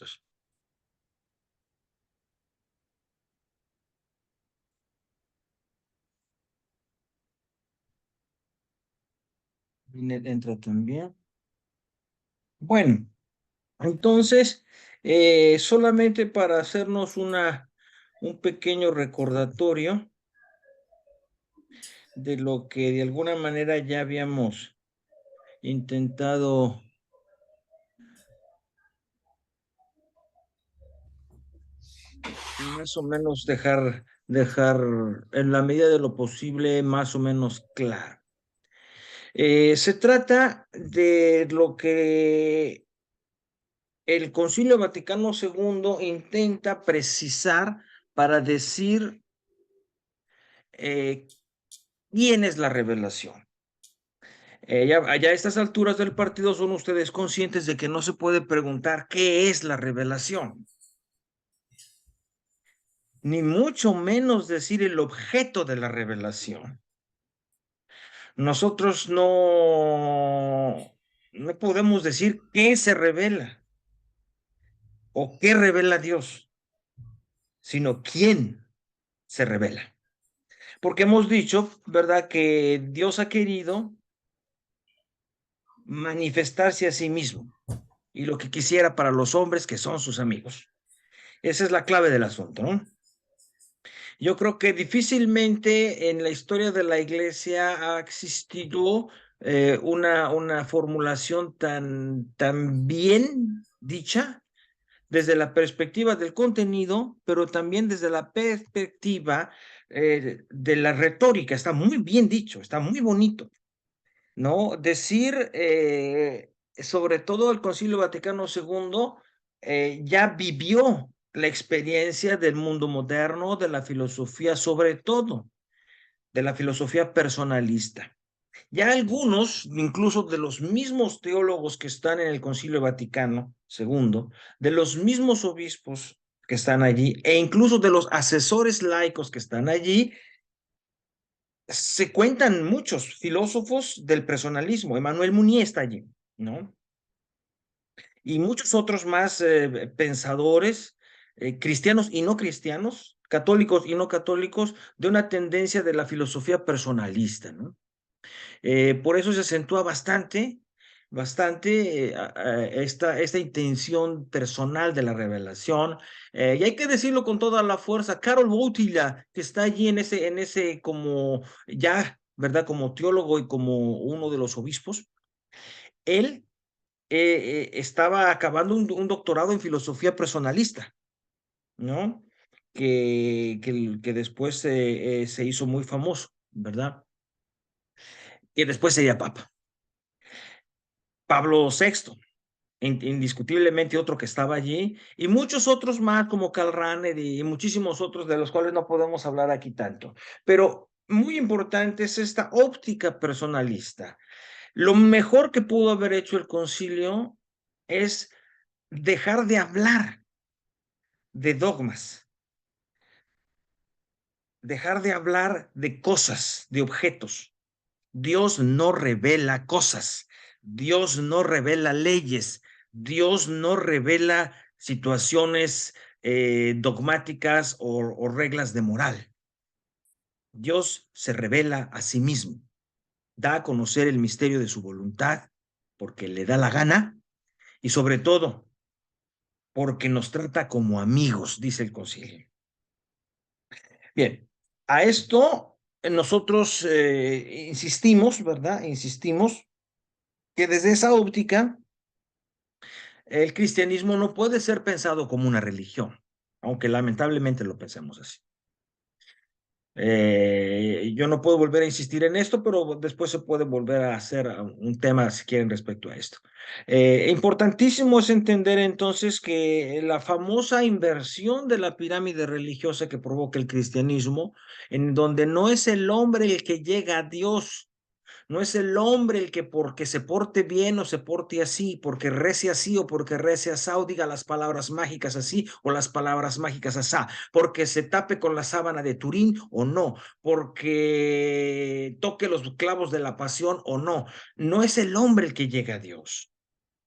minutos. Binet entra también. Bueno, entonces, solamente para hacernos un pequeño recordatorio de lo que de alguna manera ya habíamos intentado más o menos dejar en la medida de lo posible más o menos claro. Se trata de lo que el Concilio Vaticano II intenta precisar para decir quién es la revelación. Ya a estas alturas del partido son ustedes conscientes de que no se puede preguntar qué es la revelación, ni mucho menos decir el objeto de la revelación. Nosotros no podemos decir qué se revela o qué revela Dios, sino quién se revela. Porque hemos dicho, ¿verdad?, que Dios ha querido manifestarse a sí mismo y lo que quisiera para los hombres que son sus amigos. Esa es la clave del asunto, ¿no? Yo creo que difícilmente en la historia de la iglesia ha existido una formulación tan bien dicha desde la perspectiva del contenido, pero también desde la perspectiva de la retórica. Está muy bien dicho, está muy bonito, ¿no? Decir, sobre todo el Concilio Vaticano II, ya vivió la experiencia del mundo moderno, de la filosofía, sobre todo de la filosofía personalista. Ya algunos, incluso de los mismos teólogos que están en el Concilio Vaticano II, de los mismos obispos que están allí, e incluso de los asesores laicos que están allí, se cuentan muchos filósofos del personalismo. Emmanuel Mounier está allí, ¿no? Y muchos otros más pensadores, cristianos y no cristianos, católicos y no católicos, de una tendencia de la filosofía personalista, ¿no? Por eso se acentúa bastante esta intención personal de la revelación. Y hay que decirlo con toda la fuerza. Karol Wojtyla, que está allí en ese como ya, ¿verdad? Como teólogo y como uno de los obispos, él estaba acabando un doctorado en filosofía personalista, ¿no? Que después se hizo muy famoso, ¿verdad? Y después sería papa. Pablo VI, indiscutiblemente otro que estaba allí, y muchos otros más como Karl Rahner y muchísimos otros de los cuales no podemos hablar aquí tanto. Pero muy importante es esta óptica personalista. Lo mejor que pudo haber hecho el concilio es dejar de hablar de dogmas, dejar de hablar de cosas, de objetos. Dios no revela cosas, Dios no revela leyes, Dios no revela situaciones dogmáticas o reglas de moral. Dios se revela a sí mismo, da a conocer el misterio de su voluntad porque le da la gana y sobre todo porque nos trata como amigos, dice el concilio. Bien, a esto nosotros insistimos, ¿verdad? Insistimos que desde esa óptica el cristianismo no puede ser pensado como una religión, aunque lamentablemente lo pensemos así. Yo no puedo volver a insistir en esto, pero después se puede volver a hacer un tema, si quieren, respecto a esto. Importantísimo es entender entonces que la famosa inversión de la pirámide religiosa que provoca el cristianismo, en donde no es el hombre el que llega a Dios, no es el hombre el que porque se porte bien o se porte así, porque rece así o porque rece así, o diga las palabras mágicas así o las palabras mágicas asá, porque se tape con la sábana de Turín o no, porque toque los clavos de la pasión o no. No es el hombre el que llega a Dios.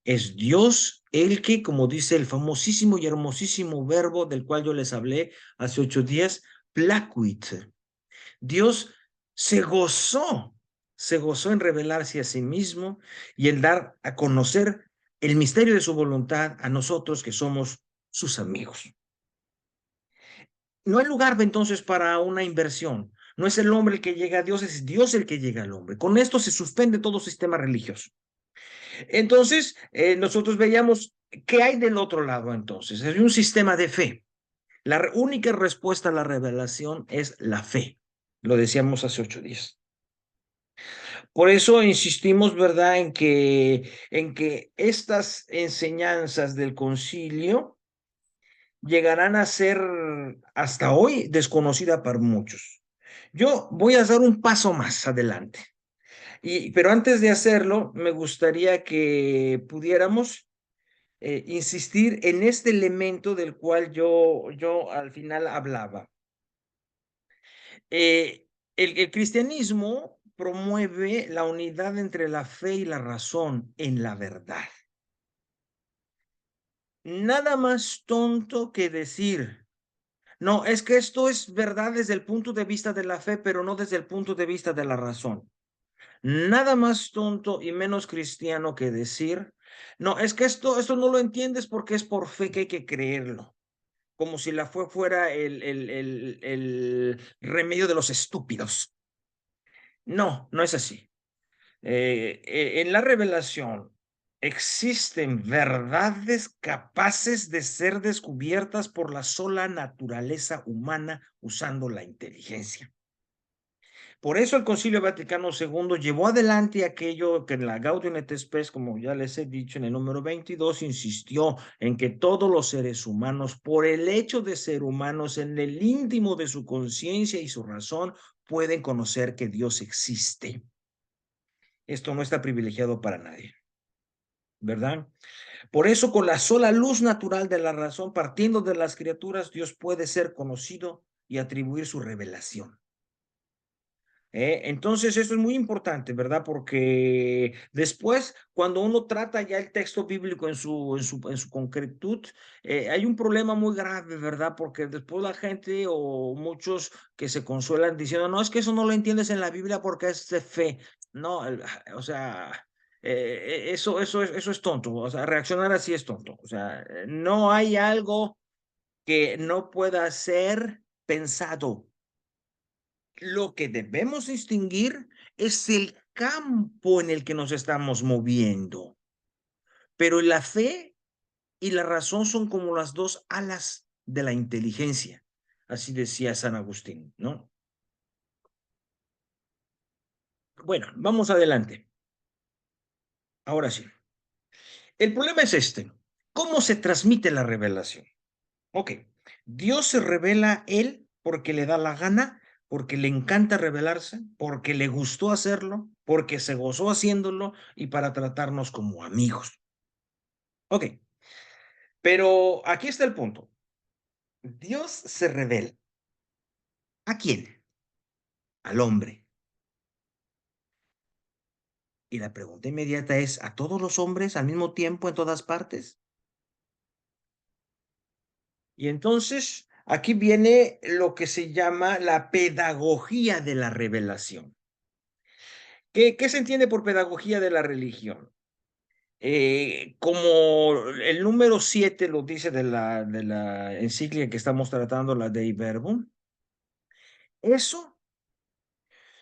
Es Dios el que, como dice el famosísimo y hermosísimo verbo del cual yo les hablé hace 8 días, placuit. Dios se gozó en revelarse a sí mismo y en dar a conocer el misterio de su voluntad a nosotros que somos sus amigos. No hay lugar entonces para una inversión. No es el hombre el que llega a Dios, es Dios el que llega al hombre. Con esto se suspende todo sistema religioso. Entonces, nosotros veíamos qué hay del otro lado entonces. Hay un sistema de fe. La única respuesta a la revelación es la fe. Lo decíamos hace 8 días. Por eso insistimos, ¿verdad?, en que estas enseñanzas del concilio llegarán a ser hasta hoy desconocida para muchos. Yo voy a dar un paso más adelante, pero antes de hacerlo, me gustaría que pudiéramos insistir en este elemento del cual yo al final hablaba. El cristianismo promueve la unidad entre la fe y la razón en la verdad. Nada más tonto que decir, no, es que esto es verdad desde el punto de vista de la fe, pero no desde el punto de vista de la razón. Nada más tonto y menos cristiano que decir, no, es que esto no lo entiendes porque es por fe que hay que creerlo, como si la fe fuera el remedio de los estúpidos. No, no es así. En la revelación existen verdades capaces de ser descubiertas por la sola naturaleza humana usando la inteligencia. Por eso el Concilio Vaticano II llevó adelante aquello que en la Gaudium et Spes, como ya les he dicho en el número 22, insistió en que todos los seres humanos, por el hecho de ser humanos, en el íntimo de su conciencia y su razón, pueden conocer que Dios existe. Esto no está privilegiado para nadie, ¿verdad? Por eso, con la sola luz natural de la razón, partiendo de las criaturas, Dios puede ser conocido y atribuir su revelación. Entonces, eso es muy importante, ¿verdad? Porque después, cuando uno trata ya el texto bíblico en su concretud, hay un problema muy grave, ¿verdad? Porque después la gente o muchos que se consuelan diciendo, no, es que eso no lo entiendes en la Biblia porque es de fe. No, o sea, eso es tonto. O sea, reaccionar así es tonto. O sea, no hay algo que no pueda ser pensado. Lo que debemos distinguir es el campo en el que nos estamos moviendo. Pero la fe y la razón son como las dos alas de la inteligencia. Así decía San Agustín, ¿no? Bueno, vamos adelante. Ahora sí. El problema es este. ¿Cómo se transmite la revelación? Ok, Dios se revela él porque le da la gana, porque le encanta revelarse, porque le gustó hacerlo, porque se gozó haciéndolo y para tratarnos como amigos. Ok, pero aquí está el punto. Dios se revela. ¿A quién? Al hombre. Y la pregunta inmediata es, ¿a todos los hombres al mismo tiempo en todas partes? Y entonces aquí viene lo que se llama la pedagogía de la revelación. ¿Qué se entiende por pedagogía de la religión? Como el número 7 lo dice de la encíclica que estamos tratando, la Dei Verbum, eso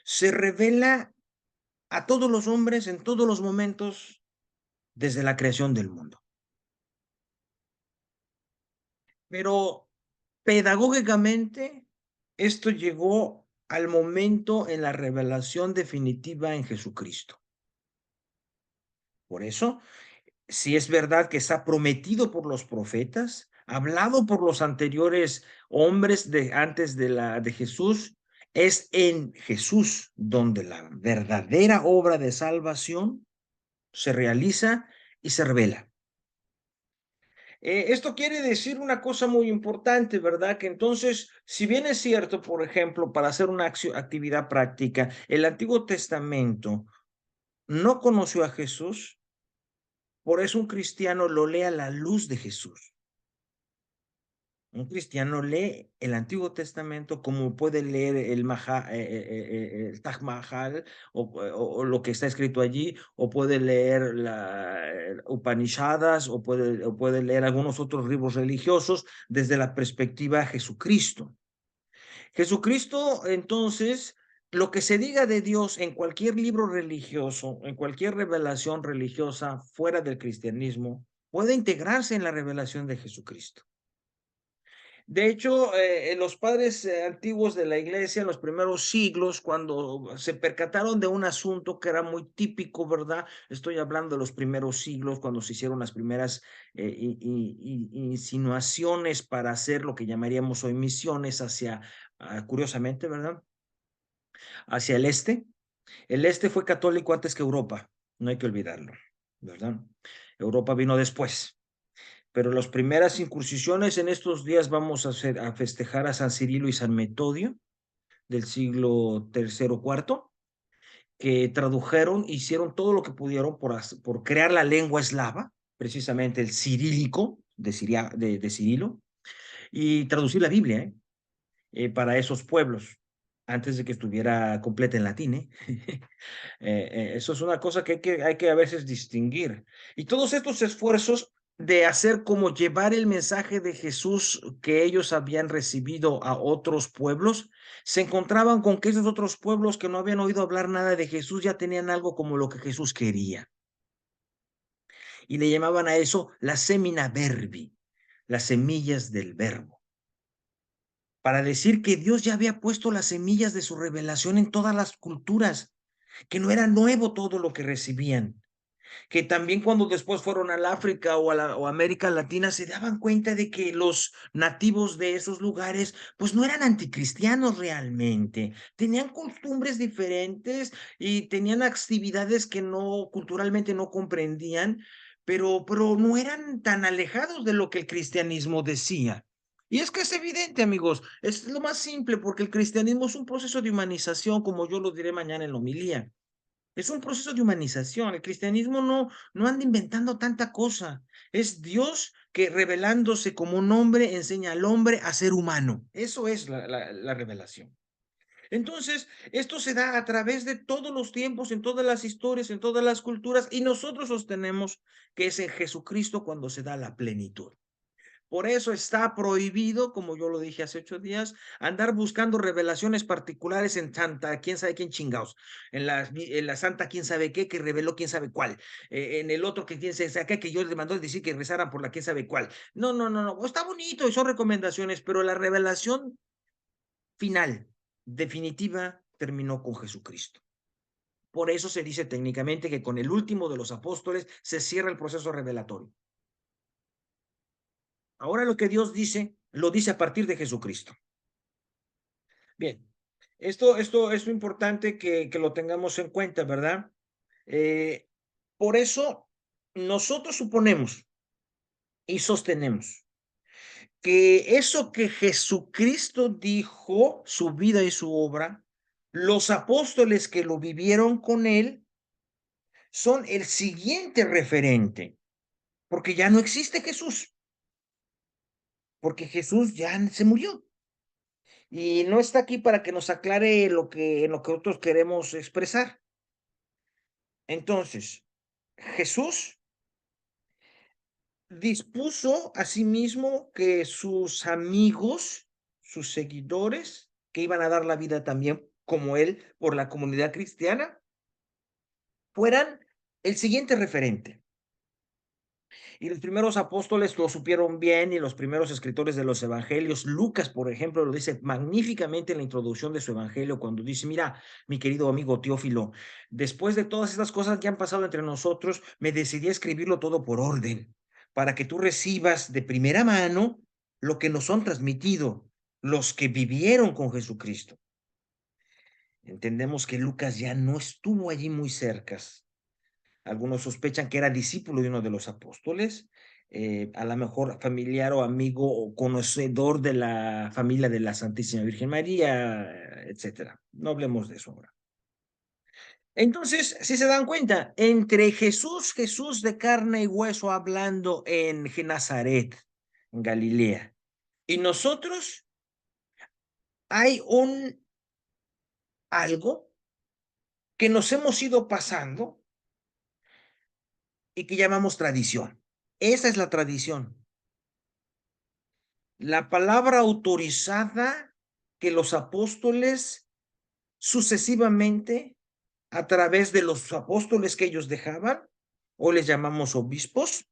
se revela a todos los hombres en todos los momentos desde la creación del mundo. Pero pedagógicamente, esto llegó al momento en la revelación definitiva en Jesucristo. Por eso, si es verdad que está prometido por los profetas, hablado por los anteriores hombres antes de Jesús, es en Jesús donde la verdadera obra de salvación se realiza y se revela. Esto quiere decir una cosa muy importante, ¿verdad? Que entonces, si bien es cierto, por ejemplo, para hacer una actividad práctica, el Antiguo Testamento no conoció a Jesús, Por eso un cristiano lo lee a la luz de Jesús. Un cristiano lee el Antiguo Testamento como puede leer el Taj Mahal o lo que está escrito allí, o puede leer la Upanishadas, o puede leer algunos otros libros religiosos desde la perspectiva de Jesucristo. Jesucristo, entonces, lo que se diga de Dios en cualquier libro religioso, en cualquier revelación religiosa fuera del cristianismo, puede integrarse en la revelación de Jesucristo. De hecho, los padres antiguos de la iglesia en los primeros siglos, cuando se percataron de un asunto que era muy típico, ¿verdad? Estoy hablando de los primeros siglos, cuando se hicieron las primeras insinuaciones para hacer lo que llamaríamos hoy misiones hacia, curiosamente, ¿verdad? Hacia el este. El este fue católico antes que Europa, no hay que olvidarlo, ¿verdad? Europa vino después. Pero las primeras incursiones en estos días vamos a festejar a San Cirilo y San Metodio del siglo tercero cuarto, que tradujeron, hicieron todo lo que pudieron por crear la lengua eslava, precisamente el cirílico de Cirilo, y traducir la Biblia para esos pueblos, antes de que estuviera completa en latín. Eso es una cosa que hay que a veces distinguir. Y todos estos esfuerzos de hacer como llevar el mensaje de Jesús que ellos habían recibido a otros pueblos, se encontraban con que esos otros pueblos que no habían oído hablar nada de Jesús ya tenían algo como lo que Jesús quería. Y le llamaban a eso la semina verbi, las semillas del verbo, para decir que Dios ya había puesto las semillas de su revelación en todas las culturas, que no era nuevo todo lo que recibían, que también cuando después fueron al África o América Latina se daban cuenta de que los nativos de esos lugares pues no eran anticristianos realmente, tenían costumbres diferentes y tenían actividades que no culturalmente no comprendían, pero no eran tan alejados de lo que el cristianismo decía. Y es que es evidente, amigos, es lo más simple porque el cristianismo es un proceso de humanización, como yo lo diré mañana en la homilía. Es un proceso de humanización. El cristianismo no anda inventando tanta cosa. Es Dios que revelándose como un hombre enseña al hombre a ser humano. Eso es la revelación. Entonces, esto se da a través de todos los tiempos, en todas las historias, en todas las culturas, y nosotros sostenemos que es en Jesucristo cuando se da la plenitud. Por eso está prohibido, como yo lo dije hace 8 días, andar buscando revelaciones particulares en Santa, quién sabe quién chingados, en la Santa quién sabe qué, que reveló quién sabe cuál, en el otro que quién sabe qué, que yo les mandó decir que rezaran por la quién sabe cuál. No, no, no, no, está bonito y son recomendaciones, pero la revelación final, definitiva, terminó con Jesucristo. Por eso se dice técnicamente que con el último de los apóstoles se cierra el proceso revelatorio. Ahora lo que Dios dice, lo dice a partir de Jesucristo. Bien, esto es importante que lo tengamos en cuenta, ¿verdad? Eh, por eso nosotros suponemos y sostenemos que eso que Jesucristo dijo, su vida y su obra, los apóstoles que lo vivieron con él son el siguiente referente, porque ya no existe Jesús, porque Jesús ya se murió. Y no está aquí para que nos aclare en lo que nosotros queremos expresar. Entonces, Jesús dispuso a sí mismo que sus amigos, sus seguidores, que iban a dar la vida también como él por la comunidad cristiana, fueran el siguiente referente. Y los primeros apóstoles lo supieron bien y los primeros escritores de los evangelios, Lucas, por ejemplo, lo dice magníficamente en la introducción de su evangelio cuando dice, mira, mi querido amigo Teófilo, después de todas estas cosas que han pasado entre nosotros, me decidí a escribirlo todo por orden, para que tú recibas de primera mano lo que nos han transmitido los que vivieron con Jesucristo. Entendemos que Lucas ya no estuvo allí muy cerca. Algunos sospechan que era discípulo de uno de los apóstoles, a lo mejor familiar o amigo o conocedor de la familia de la Santísima Virgen María, etcétera. No hablemos de eso ahora. Entonces, si se dan cuenta, entre Jesús de carne y hueso hablando en Nazaret, en Galilea, y nosotros, hay algo que nos hemos ido pasando y que llamamos tradición. Esa es la tradición. La palabra autorizada que los apóstoles sucesivamente, a través de los apóstoles que ellos dejaban, o les llamamos obispos,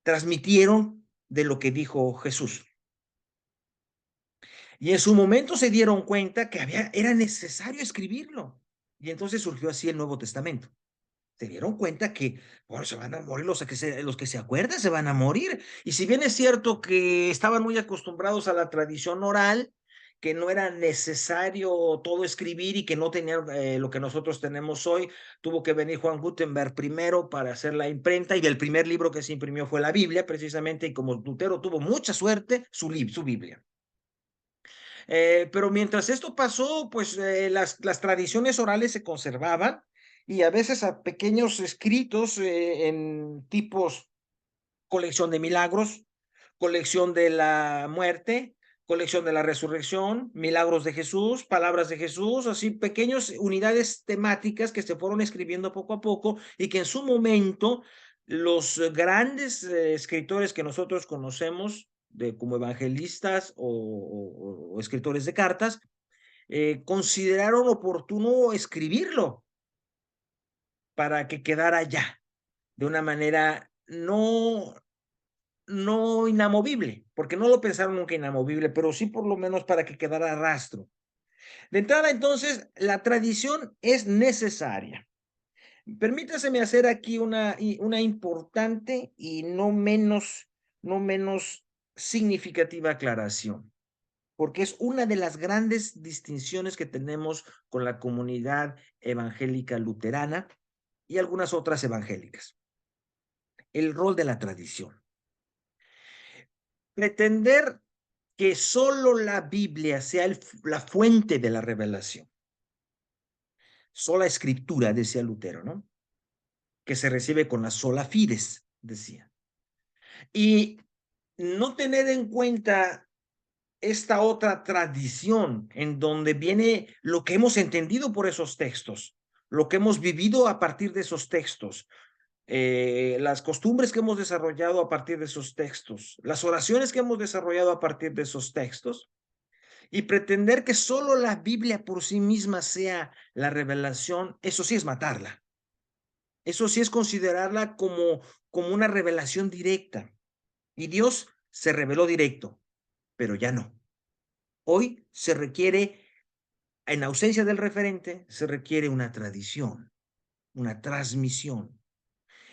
transmitieron de lo que dijo Jesús. Y en su momento se dieron cuenta que era necesario escribirlo. Y entonces surgió así el Nuevo Testamento. Se dieron cuenta que, bueno, se van a morir los que se acuerdan, se van a morir. Y si bien es cierto que estaban muy acostumbrados a la tradición oral, que no era necesario todo escribir y que no tenían lo que nosotros tenemos hoy, tuvo que venir Juan Gutenberg primero para hacer la imprenta y el primer libro que se imprimió fue la Biblia, precisamente, y como Lutero tuvo mucha suerte, su Biblia. Pero mientras esto pasó, pues las tradiciones orales se conservaban y a veces a pequeños escritos en tipos colección de milagros, colección de la muerte, colección de la resurrección, milagros de Jesús, palabras de Jesús, así pequeñas unidades temáticas que se fueron escribiendo poco a poco y que en su momento los grandes escritores que nosotros conocemos como evangelistas o escritores de cartas, consideraron oportuno escribirlo para que quedara ya de una manera no inamovible, porque no lo pensaron nunca inamovible, pero sí por lo menos para que quedara rastro. De entrada, entonces, la tradición es necesaria. Permítaseme hacer aquí una importante y no menos significativa aclaración, porque es una de las grandes distinciones que tenemos con la comunidad evangélica luterana y algunas otras evangélicas. El rol de la tradición. Pretender que solo la Biblia sea la fuente de la revelación, sola escritura, decía Lutero, ¿no? Que se recibe con la sola fides, decía. Y no tener en cuenta esta otra tradición en donde viene lo que hemos entendido por esos textos, lo que hemos vivido a partir de esos textos, las costumbres que hemos desarrollado a partir de esos textos, las oraciones que hemos desarrollado a partir de esos textos, y pretender que solo la Biblia por sí misma sea la revelación, eso sí es matarla. Eso sí es considerarla como una revelación directa. Y Dios se reveló directo, pero ya no. Hoy se requiere, en ausencia del referente, se requiere una tradición, una transmisión.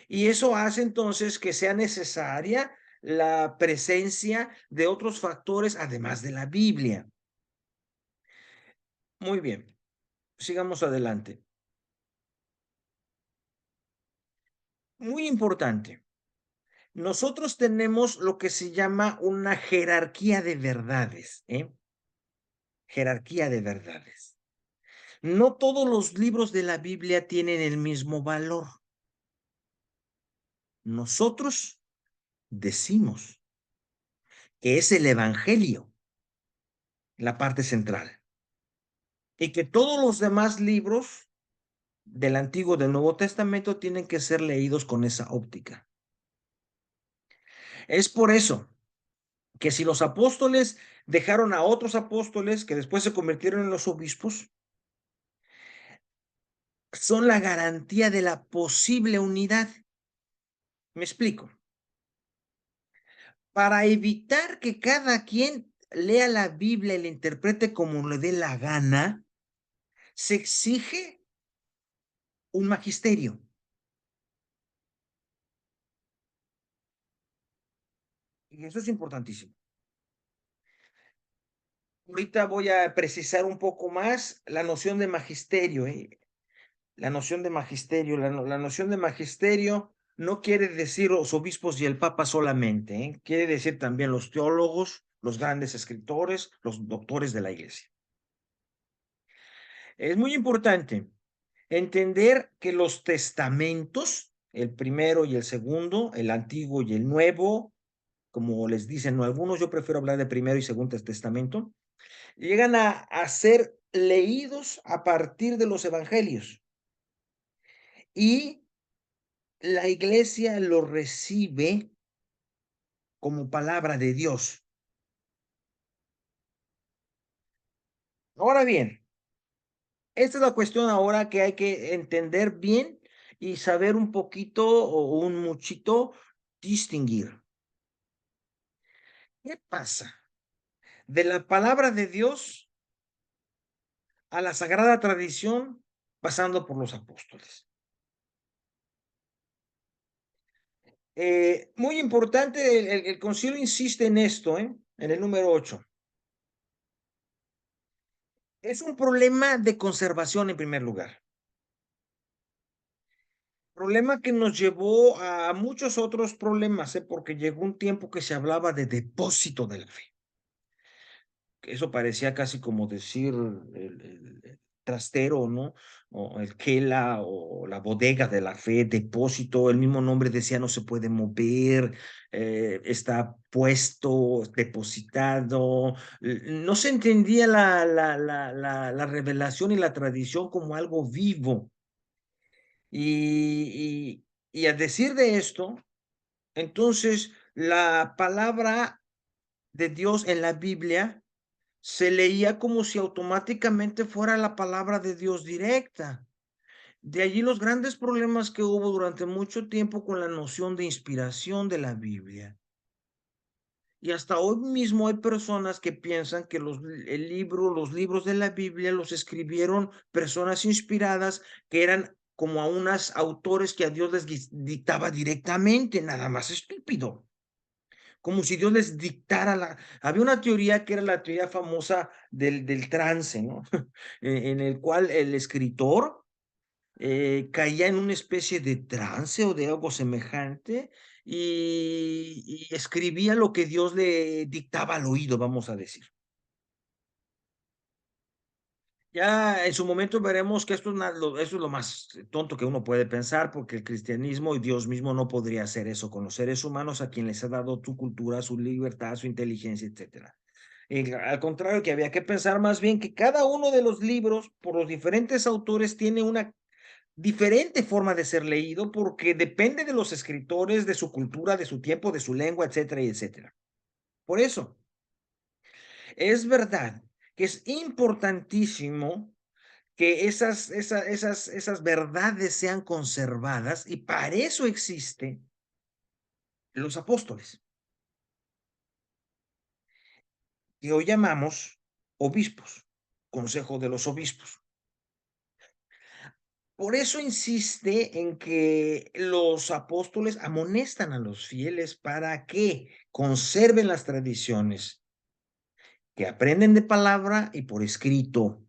Y eso hace entonces que sea necesaria la presencia de otros factores además de la Biblia. Muy bien, sigamos adelante. Muy importante. Nosotros tenemos lo que se llama una jerarquía de verdades, ¿eh? Jerarquía de verdades. No todos los libros de la Biblia tienen el mismo valor. Nosotros decimos que es el Evangelio la parte central y que todos los demás libros del Antiguo y del Nuevo Testamento tienen que ser leídos con esa óptica. Es por eso que si los apóstoles dejaron a otros apóstoles que después se convirtieron en los obispos, son la garantía de la posible unidad. Me explico. Para evitar que cada quien lea la Biblia y la interprete como le dé la gana, se exige un magisterio. Y eso es importantísimo. Ahorita voy a precisar un poco más la noción de magisterio, ¿eh? La noción de magisterio, la noción de magisterio no quiere decir los obispos y el papa solamente, ¿eh? Quiere decir también los teólogos, los grandes escritores, los doctores de la iglesia. Es muy importante. Entender que los testamentos, el primero y el segundo, el antiguo y el nuevo, como les dicen ¿no? Algunos, yo prefiero hablar de primero y segundo testamento, llegan a ser leídos a partir de los evangelios y la iglesia lo recibe como palabra de Dios. Ahora bien, esta es la cuestión ahora que hay que entender bien y saber un poquito o un muchito distinguir. ¿Qué pasa? De la palabra de Dios a la sagrada tradición, pasando por los apóstoles. Muy importante, el concilio insiste en esto, en el número 8. Es un problema de conservación en primer lugar. Problema que nos llevó a muchos otros problemas, porque llegó un tiempo que se hablaba de depósito de la fe. Eso parecía casi como decir el trastero, ¿no? O el kela o la bodega de la fe, depósito, el mismo nombre decía no se puede mover, está puesto, depositado. No se entendía la revelación y la tradición como algo vivo. Y a decir de esto, entonces la palabra de Dios en la Biblia se leía como si automáticamente fuera la palabra de Dios directa. De allí los grandes problemas que hubo durante mucho tiempo con la noción de inspiración de la Biblia. Y hasta hoy mismo hay personas que piensan que los libros de la Biblia los escribieron personas inspiradas que eran como a unos autores que a Dios les dictaba directamente, nada más estúpido. Como si Dios les dictara la... Había una teoría que era la teoría famosa del trance, ¿no? En el cual el escritor caía en una especie de trance o de algo semejante y escribía lo que Dios le dictaba al oído, vamos a decir. Ya en su momento veremos que esto es lo más tonto que uno puede pensar, porque el cristianismo y Dios mismo no podría hacer eso con los seres humanos a quien les ha dado su cultura, su libertad, su inteligencia, etcétera. Al contrario, que había que pensar más bien que cada uno de los libros, por los diferentes autores, tiene una diferente forma de ser leído porque depende de los escritores, de su cultura, de su tiempo, de su lengua, etcétera, y etcétera. Por eso, es verdad que es importantísimo que esas verdades sean conservadas y para eso existen los apóstoles, que hoy llamamos obispos, consejo de los obispos. Por eso insiste en que los apóstoles amonestan a los fieles para que conserven las tradiciones, que aprenden de palabra y por escrito.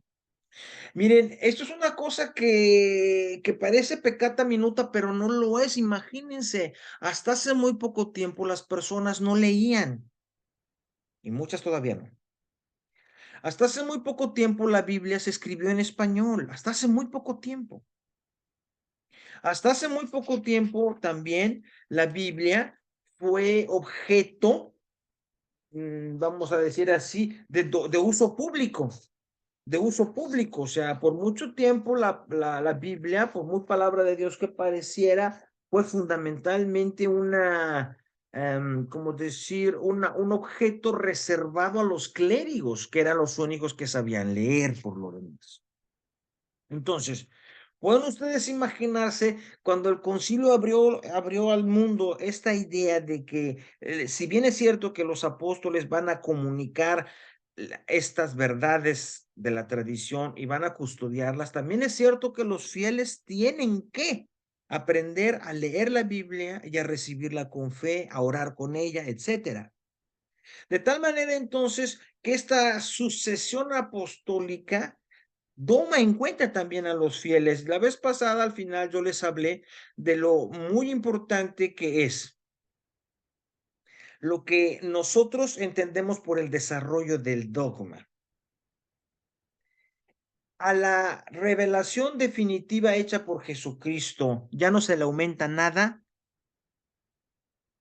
Miren, esto es una cosa que parece pecata minuta, pero no lo es. Imagínense, hasta hace muy poco tiempo las personas no leían, y muchas todavía no. Hasta hace muy poco tiempo la Biblia se escribió en español, hasta hace muy poco tiempo. Hasta hace muy poco tiempo también la Biblia fue objeto, vamos a decir así, de uso público, de uso público. O sea, por mucho tiempo la Biblia, por muy palabra de Dios que pareciera, fue fundamentalmente como decir, un objeto reservado a los clérigos, que eran los únicos que sabían leer por lo demás. Entonces, ¿pueden ustedes imaginarse cuando el concilio abrió al mundo esta idea de que, si bien es cierto que los apóstoles van a comunicar estas verdades de la tradición y van a custodiarlas, también es cierto que los fieles tienen que aprender a leer la Biblia y a recibirla con fe, a orar con ella, etcétera. De tal manera entonces que esta sucesión apostólica toma en cuenta también a los fieles. La vez pasada, al final, yo les hablé de lo muy importante que es lo que nosotros entendemos por el desarrollo del dogma. a la revelación definitiva hecha por Jesucristo, ¿ya no se le aumenta nada?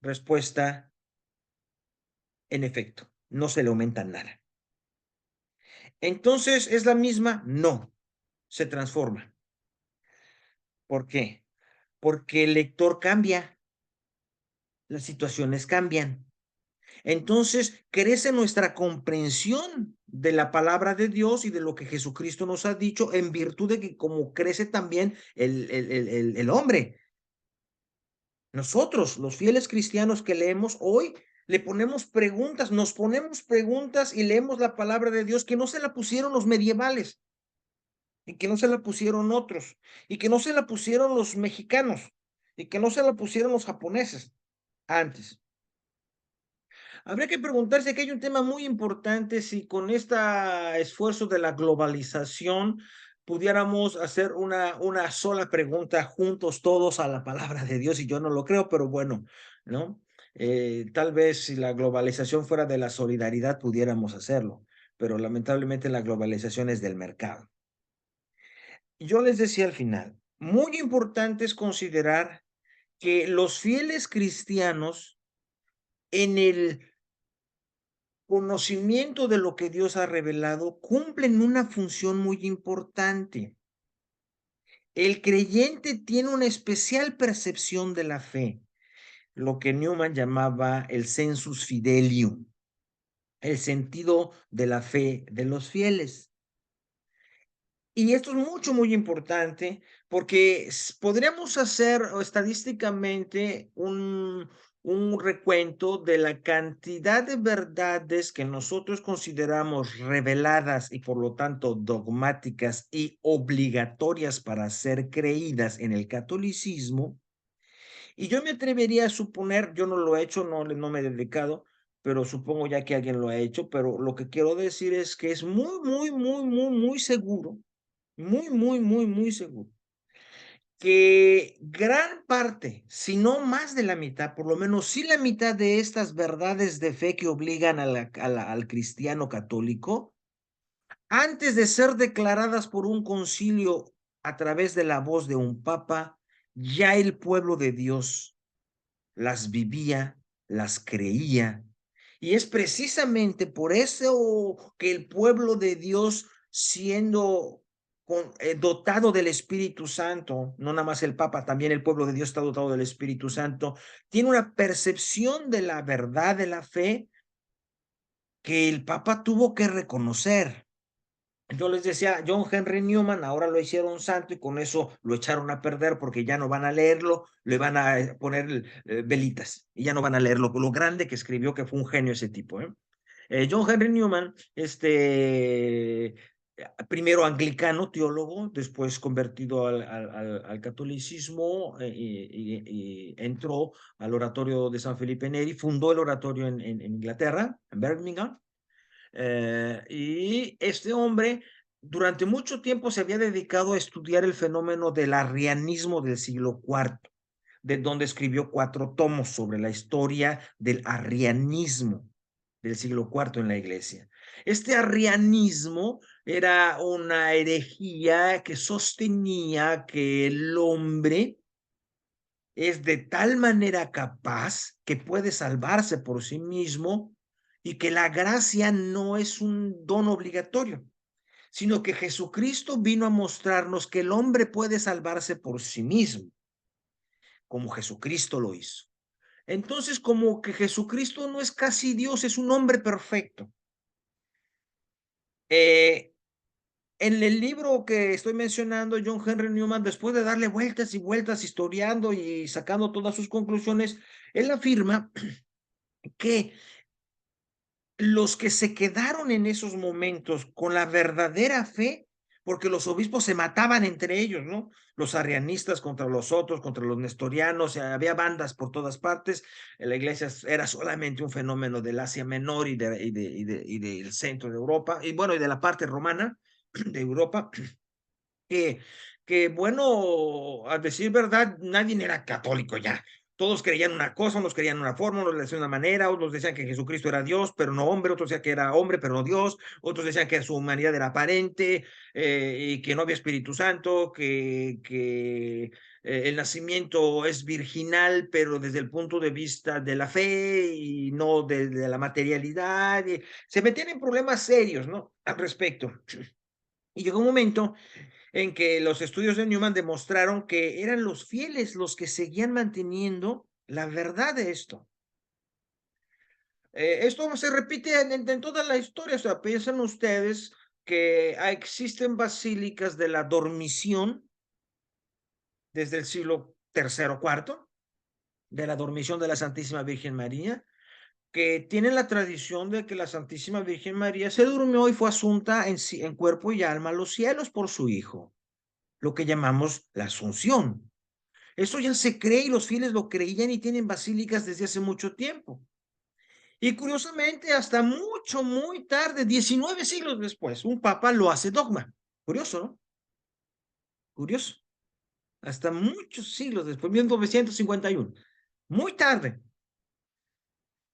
Respuesta, en efecto, no se le aumenta nada. Entonces, ¿es la misma? No, se transforma. ¿Por qué? Porque el lector cambia, las situaciones cambian. Entonces, crece nuestra comprensión de la palabra de Dios y de lo que Jesucristo nos ha dicho, en virtud de que como crece también el hombre. Nosotros, los fieles cristianos que leemos hoy, le ponemos preguntas, nos ponemos preguntas y leemos la palabra de Dios que no se la pusieron los medievales y que no se la pusieron otros y que no se la pusieron los mexicanos y que no se la pusieron los japoneses antes. Habría que preguntarse que hay un tema muy importante si con este esfuerzo de la globalización pudiéramos hacer una sola pregunta juntos todos a la palabra de Dios, y yo no lo creo, pero bueno, ¿no? Tal vez si la globalización fuera de la solidaridad pudiéramos hacerlo, pero lamentablemente la globalización es del mercado. Yo les decía al final, muy importante es considerar que los fieles cristianos en el conocimiento de lo que Dios ha revelado cumplen una función muy importante. El creyente tiene una especial percepción de la fe, lo que Newman llamaba el sensus fidelium, el sentido de la fe de los fieles. Y esto es muy importante porque podríamos hacer estadísticamente un recuento de la cantidad de verdades que nosotros consideramos reveladas y por lo tanto dogmáticas y obligatorias para ser creídas en el catolicismo. Y yo me atrevería a suponer, yo no lo he hecho, no me he dedicado, pero supongo ya que alguien lo ha hecho, pero lo que quiero decir es que es muy seguro, muy seguro, que gran parte, si no más de la mitad, por lo menos sí la mitad de estas verdades de fe que obligan al cristiano católico, antes de ser declaradas por un concilio a través de la voz de un papa, ya el pueblo de Dios las vivía, las creía. Y es precisamente por eso que el pueblo de Dios, siendo dotado del Espíritu Santo, no nada más el Papa, también el pueblo de Dios está dotado del Espíritu Santo, tiene una percepción de la verdad de la fe que el Papa tuvo que reconocer. Yo les decía, John Henry Newman, ahora lo hicieron santo y con eso lo echaron a perder porque ya no van a leerlo, le van a poner velitas y ya no van a leerlo. Lo grande que escribió, que fue un genio ese tipo. John Henry Newman, primero anglicano, teólogo, después convertido al catolicismo y entró al oratorio de San Felipe Neri, fundó el oratorio en Inglaterra, en Birmingham. Y este hombre durante mucho tiempo se había dedicado a estudiar el fenómeno del arrianismo del siglo IV, de donde escribió 4 tomos sobre la historia del arrianismo del siglo IV en la iglesia. Este arrianismo era una herejía que sostenía que el hombre es de tal manera capaz que puede salvarse por sí mismo y que la gracia no es un don obligatorio, sino que Jesucristo vino a mostrarnos que el hombre puede salvarse por sí mismo, como Jesucristo lo hizo. Entonces, como que Jesucristo no es casi Dios, es un hombre perfecto. En el libro que estoy mencionando, John Henry Newman, después de darle vueltas y vueltas, historiando y sacando todas sus conclusiones, él afirma que los que se quedaron en esos momentos con la verdadera fe, porque los obispos se mataban entre ellos, ¿no? Los arrianistas contra los otros, contra los nestorianos, había bandas por todas partes. La iglesia era solamente un fenómeno del Asia Menor y del centro de Europa, y bueno, y de la parte romana de Europa, que bueno, a decir verdad, nadie era católico ya. Todos creían una cosa, unos creían una forma, unos decían de una manera, otros decían que Jesucristo era Dios, pero no hombre, otros decían que era hombre, pero no Dios, otros decían que su humanidad era aparente y que no había Espíritu Santo, que el nacimiento es virginal, pero desde el punto de vista de la fe y no de la materialidad. Y se metían en problemas serios, ¿no? Al respecto. Y llegó un momento en que los estudios de Newman demostraron que eran los fieles los que seguían manteniendo la verdad de esto. Esto se repite en toda la historia, o sea, piensan ustedes que existen basílicas de la dormición desde el siglo tercero o cuarto, de la dormición de la Santísima Virgen María, que tienen la tradición de que la Santísima Virgen María se durmió y fue asunta en cuerpo y alma a los cielos por su Hijo, lo que llamamos la Asunción. Eso ya se cree y los fieles lo creían y tienen basílicas desde hace mucho tiempo. Y curiosamente, hasta muy tarde, 19 siglos después, un papa lo hace dogma. Curioso, ¿no? Curioso. Hasta muchos siglos después, 1951. Muy tarde.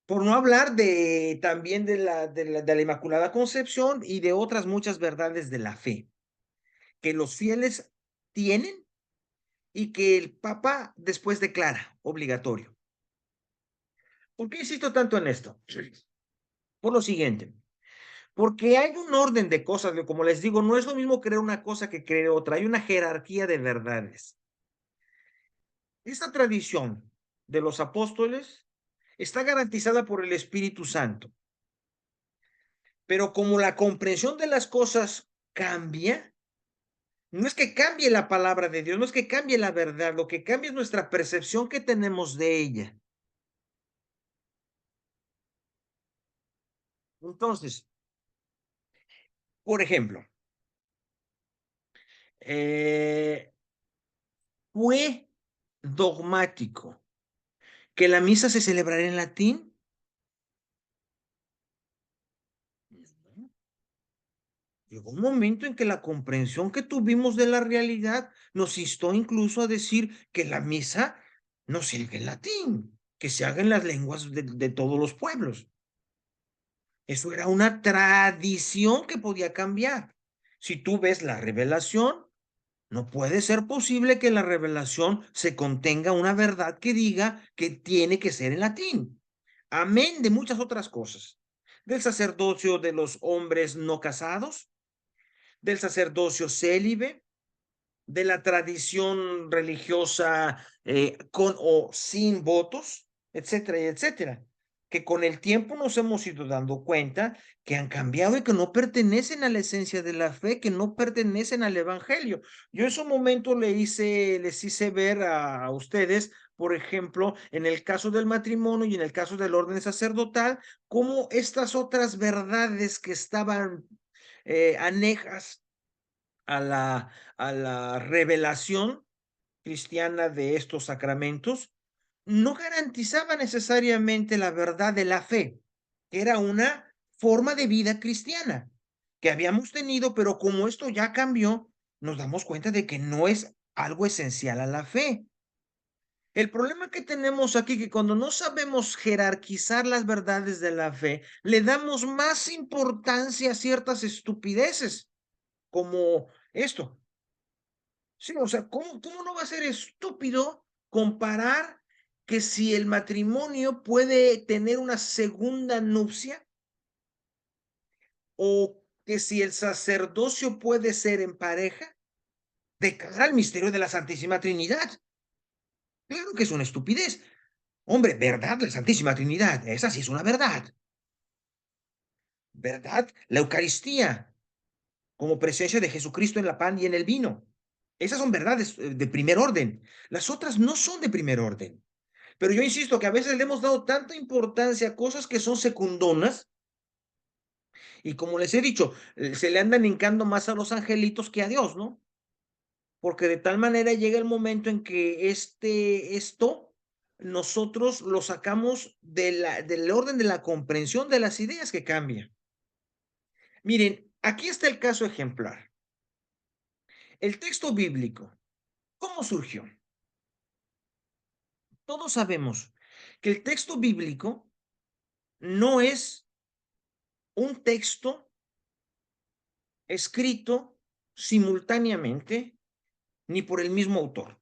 Por no hablar de también de la Inmaculada Concepción y de otras muchas verdades de la fe que los fieles tienen y que el papa después declara obligatorio. ¿Por qué insisto tanto en esto? Por lo siguiente, porque hay un orden de cosas, como les digo, no es lo mismo creer una cosa que creer otra, hay una jerarquía de verdades. Esta tradición de los apóstoles está garantizada por el Espíritu Santo, pero como la comprensión de las cosas cambia, no es que cambie la palabra de Dios, no es que cambie la verdad, lo que cambia es nuestra percepción que tenemos de ella. Entonces, por ejemplo, eh, fue dogmático que la misa se celebrara en latín. Llegó un momento en que la comprensión que tuvimos de la realidad nos instó incluso a decir que la misa no se haga en latín, que se haga en las lenguas de todos los pueblos. Eso era una tradición que podía cambiar. Si tú ves la revelación, no puede ser posible que la revelación se contenga una verdad que diga que tiene que ser en latín. Amén de muchas otras cosas. Del sacerdocio de los hombres no casados, del sacerdocio célibe, de la tradición religiosa con o sin votos, etcétera, etcétera, que con el tiempo nos hemos ido dando cuenta que han cambiado y que no pertenecen a la esencia de la fe, que no pertenecen al evangelio. Yo en su momento les hice ver a ustedes, por ejemplo, en el caso del matrimonio y en el caso del orden sacerdotal, cómo estas otras verdades que estaban anejas a la revelación cristiana de estos sacramentos, no garantizaba necesariamente la verdad de la fe, que era una forma de vida cristiana que habíamos tenido, pero como esto ya cambió, nos damos cuenta de que no es algo esencial a la fe. El problema que tenemos aquí que cuando no sabemos jerarquizar las verdades de la fe, le damos más importancia a ciertas estupideces, como esto. Sí, o sea, ¿cómo no va a ser estúpido comparar que si el matrimonio puede tener una segunda nupcia o que si el sacerdocio puede ser en pareja de cara al misterio de la Santísima Trinidad? Claro que es una estupidez. Hombre, verdad, la Santísima Trinidad, esa sí es una verdad. ¿Verdad? La Eucaristía como presencia de Jesucristo en la pan y en el vino. Esas son verdades de primer orden. Las otras no son de primer orden. Pero yo insisto que a veces le hemos dado tanta importancia a cosas que son secundonas y como les he dicho, se le andan hincando más a los angelitos que a Dios, ¿no? Porque de tal manera llega el momento en que esto nosotros lo sacamos del orden de la comprensión de las ideas que cambian. Miren, aquí está el caso ejemplar. El texto bíblico, ¿cómo surgió? Todos sabemos que el texto bíblico no es un texto escrito simultáneamente ni por el mismo autor.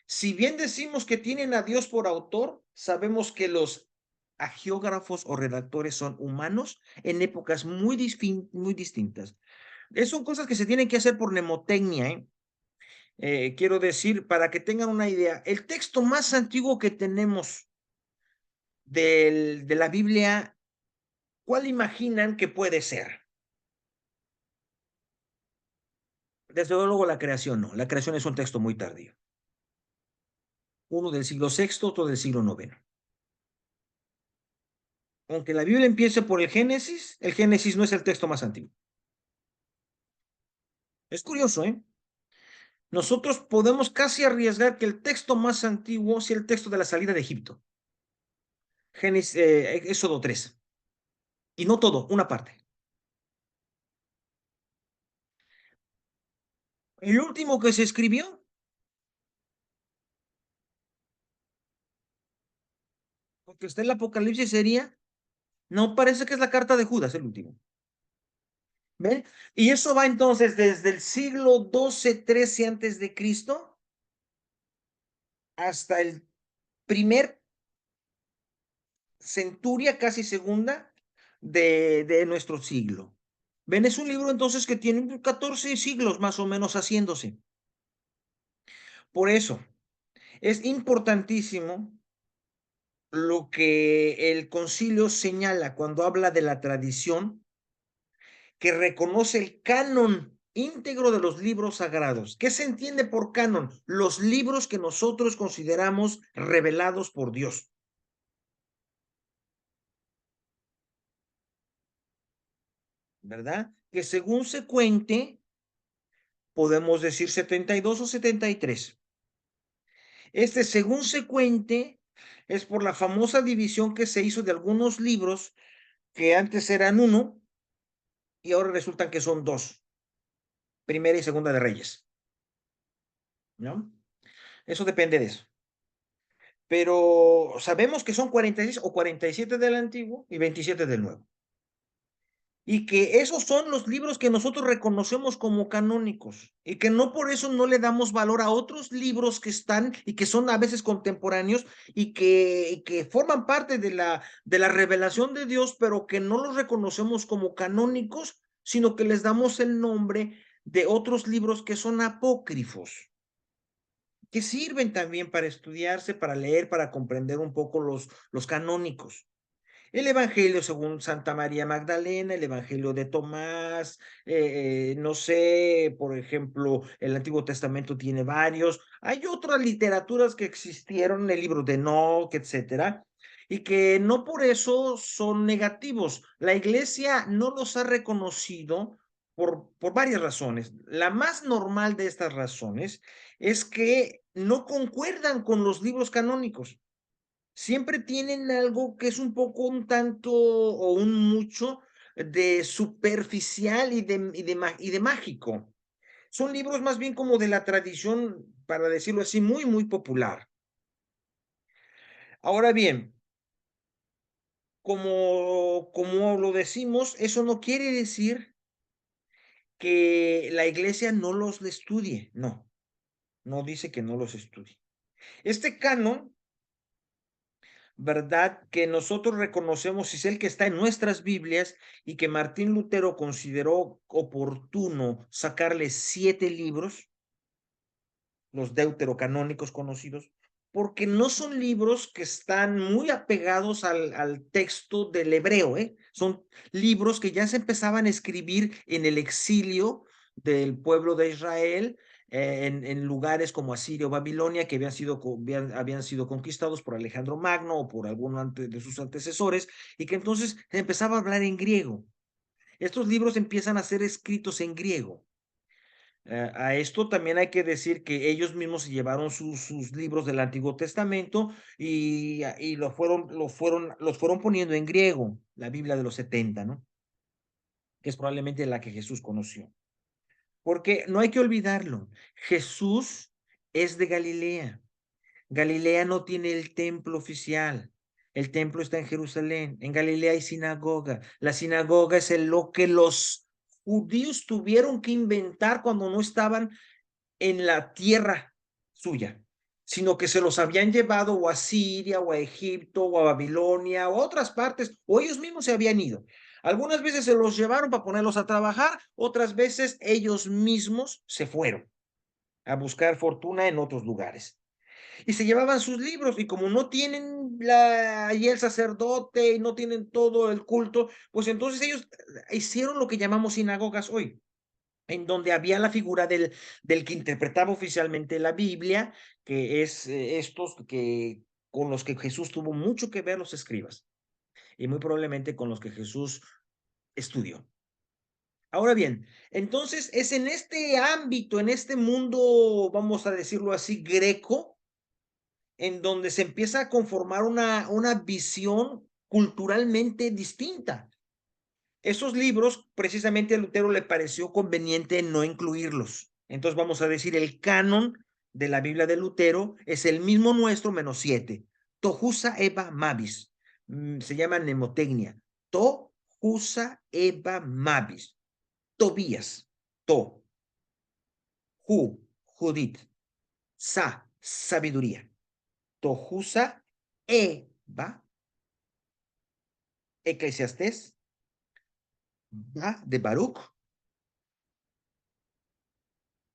Si bien decimos que tienen a Dios por autor, sabemos que los agiógrafos o redactores son humanos en épocas muy distintas. Son cosas que se tienen que hacer por mnemotecnia, ¿eh? Quiero decir, para que tengan una idea, el texto más antiguo que tenemos de la Biblia, ¿cuál imaginan que puede ser? Desde luego la creación no, la creación es un texto muy tardío. Uno del siglo VI, otro del siglo IX. Aunque la Biblia empiece por el Génesis no es el texto más antiguo. Es curioso, ¿eh? Nosotros podemos casi arriesgar que el texto más antiguo sea el texto de la salida de Egipto. Éxodo 3. Y no todo, una parte. El último que se escribió, porque está el Apocalipsis, sería, no parece que es la carta de Judas, el último. ¿Ven? Y eso va entonces desde el siglo 12, 13 antes de Cristo hasta el primer centuria, casi segunda, de nuestro siglo. ¿Ven? Es un libro entonces que tiene 14 siglos más o menos haciéndose. Por eso, es importantísimo lo que el concilio señala cuando habla de la tradición, que reconoce el canon íntegro de los libros sagrados. ¿Qué se entiende por canon? Los libros que nosotros consideramos revelados por Dios. ¿Verdad? Que según se cuente, podemos decir 72 o 73. Este, según se cuente, es por la famosa división que se hizo de algunos libros que antes eran uno y ahora resultan que son dos, Primera y Segunda de Reyes, ¿no? Eso depende de eso. Pero sabemos que son 46 o 47 del Antiguo y 27 del Nuevo. Y que esos son los libros que nosotros reconocemos como canónicos y que no por eso no le damos valor a otros libros que están y que son a veces contemporáneos y que forman parte de la revelación de Dios, pero que no los reconocemos como canónicos, sino que les damos el nombre de otros libros que son apócrifos, que sirven también para estudiarse, para leer, para comprender un poco los canónicos. El Evangelio según Santa María Magdalena, el Evangelio de Tomás, no sé, por ejemplo, el Antiguo Testamento tiene varios. Hay otras literaturas que existieron, el libro de Enoch, etcétera, y que no por eso son negativos. La Iglesia no los ha reconocido por varias razones. La más normal de estas razones es que no concuerdan con los libros canónicos. Siempre tienen algo que es un poco, un tanto o un mucho de superficial y de mágico. Son libros más bien como de la tradición, para decirlo así, muy, muy popular. Ahora bien, como lo decimos, eso no quiere decir que la iglesia no los estudie. No, no dice que no los estudie. Este canon, ¿verdad? Que nosotros reconocemos es el que está en nuestras Biblias y que Martín Lutero consideró oportuno sacarle 7 libros, los deuterocanónicos conocidos, porque no son libros que están muy apegados al texto del hebreo, ¿eh? Son libros que ya se empezaban a escribir en el exilio del pueblo de Israel, en lugares como Asiria o Babilonia, que habían sido conquistados por Alejandro Magno o por alguno de sus antecesores, y que entonces se empezaba a hablar en griego. Estos libros empiezan a ser escritos en griego. A esto también hay que decir que ellos mismos se llevaron sus libros del Antiguo Testamento y los fueron poniendo en griego, la Biblia de los 70, ¿no? Que es probablemente la que Jesús conoció. Porque no hay que olvidarlo, Jesús es de Galilea. Galilea no tiene el templo oficial. El templo está en Jerusalén. En Galilea hay sinagoga. La sinagoga es lo que los judíos tuvieron que inventar cuando no estaban en la tierra suya, sino que se los habían llevado o a Siria, o a Egipto, o a Babilonia, o a otras partes, o ellos mismos se habían ido. Algunas veces se los llevaron para ponerlos a trabajar, otras veces ellos mismos se fueron a buscar fortuna en otros lugares. Y se llevaban sus libros, y como no tienen allí el sacerdote y no tienen todo el culto, pues entonces ellos hicieron lo que llamamos sinagogas hoy, en donde había la figura del que interpretaba oficialmente la Biblia, que es estos que con los que Jesús tuvo mucho que ver, los escribas, y muy probablemente con los que Jesús estudió. Ahora bien, entonces es en este ámbito, en este mundo, vamos a decirlo así, greco, en donde se empieza a conformar una visión culturalmente distinta. Esos libros, precisamente a Lutero le pareció conveniente no incluirlos. Entonces vamos a decir, el canon de la Biblia de Lutero es el mismo nuestro menos 7. Tohusa Eva Mavis. Se llama mnemotecnia. Tohusa Eva Mavis. Tobías. To. Ju. Judith. Sa. Sabiduría. Tohusa Eva. Eclesiastés. Ba de Baruch.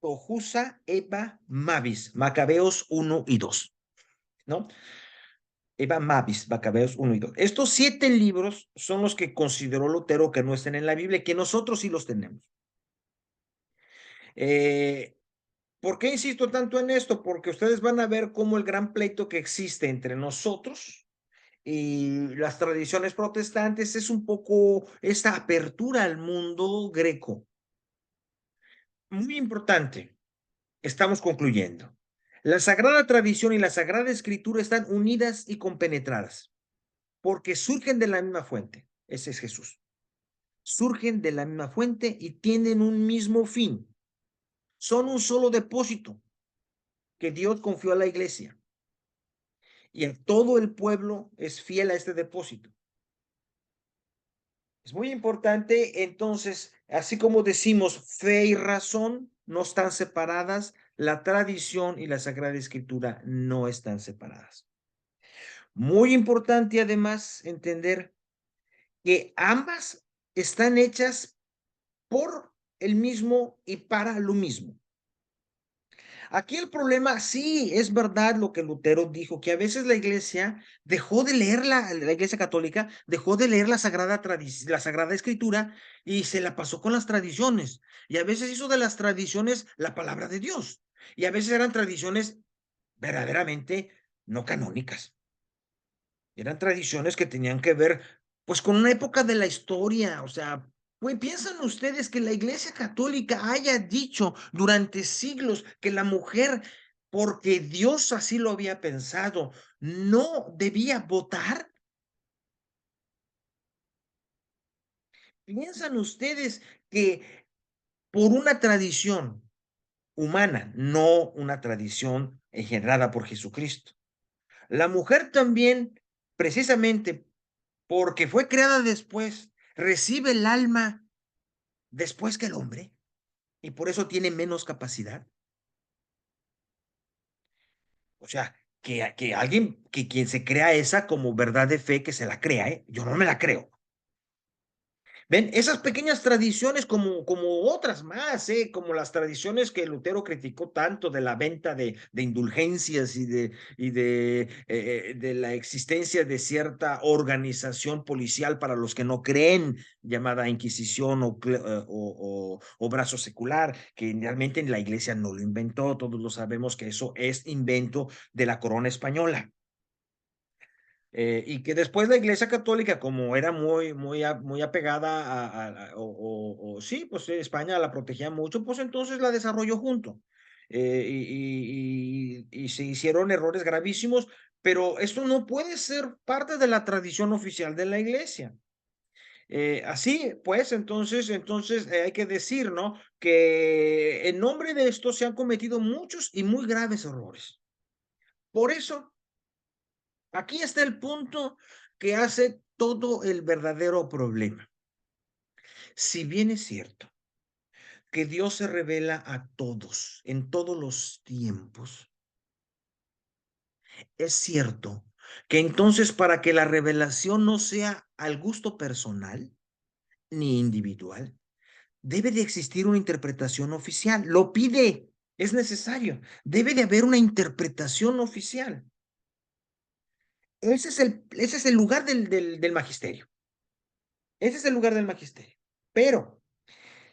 Tohusa Eva Mavis, Macabeos 1 y 2, ¿no? Eva Mavis, Macabeos 1 y 2. Estos 7 libros son los que consideró Lutero que no estén en la Biblia, que nosotros sí los tenemos. ¿Por qué insisto tanto en esto? Porque ustedes van a ver cómo el gran pleito que existe entre nosotros y las tradiciones protestantes es un poco esta apertura al mundo greco. Muy importante. Estamos concluyendo. La Sagrada Tradición y la Sagrada Escritura están unidas y compenetradas, porque surgen de la misma fuente. Ese es Jesús. Surgen de la misma fuente y tienen un mismo fin. Son un solo depósito que Dios confió a la iglesia. Y a todo el pueblo es fiel a este depósito. Es muy importante, entonces, así como decimos, fe y razón no están separadas, la tradición y la Sagrada Escritura no están separadas. Muy importante además entender que ambas están hechas por el mismo y para lo mismo. Aquí el problema, sí, es verdad lo que Lutero dijo, que a veces la iglesia dejó de leer, la iglesia católica dejó de leer la Sagrada Escritura y se la pasó con las tradiciones. Y a veces hizo de las tradiciones la palabra de Dios. Y a veces eran tradiciones verdaderamente no canónicas. Eran tradiciones que tenían que ver, pues, con una época de la historia. O sea, pues, ¿piensan ustedes que la Iglesia Católica haya dicho durante siglos que la mujer, porque Dios así lo había pensado, no debía votar? ¿Piensan ustedes que por una tradición humana, no una tradición engendrada por Jesucristo, la mujer también, precisamente porque fue creada después, recibe el alma después que el hombre y por eso tiene menos capacidad? O sea, que alguien, que quien se crea esa como verdad de fe, que se la crea, ¿eh? Yo no me la creo. Ven, esas pequeñas tradiciones como otras más, como las tradiciones que Lutero criticó tanto de la venta de indulgencias y de la existencia de cierta organización policial para los que no creen, llamada Inquisición o brazo secular, que realmente en la iglesia no lo inventó, todos lo sabemos que eso es invento de la corona española. Y que después la Iglesia Católica, como era muy apegada sí, pues España la protegía mucho, pues entonces la desarrolló junto. Y se hicieron errores gravísimos, pero esto no puede ser parte de la tradición oficial de la Iglesia. Así, pues, entonces hay que decir, ¿no? Que en nombre de esto se han cometido muchos y muy graves errores. Por eso, aquí está el punto que hace todo el verdadero problema. Si bien es cierto que Dios se revela a todos en todos los tiempos, es cierto que entonces para que la revelación no sea al gusto personal ni individual, debe de existir una interpretación oficial. Lo pide, es necesario. Debe de haber una interpretación oficial. Ese es el lugar del magisterio. Ese es el lugar del magisterio. Pero,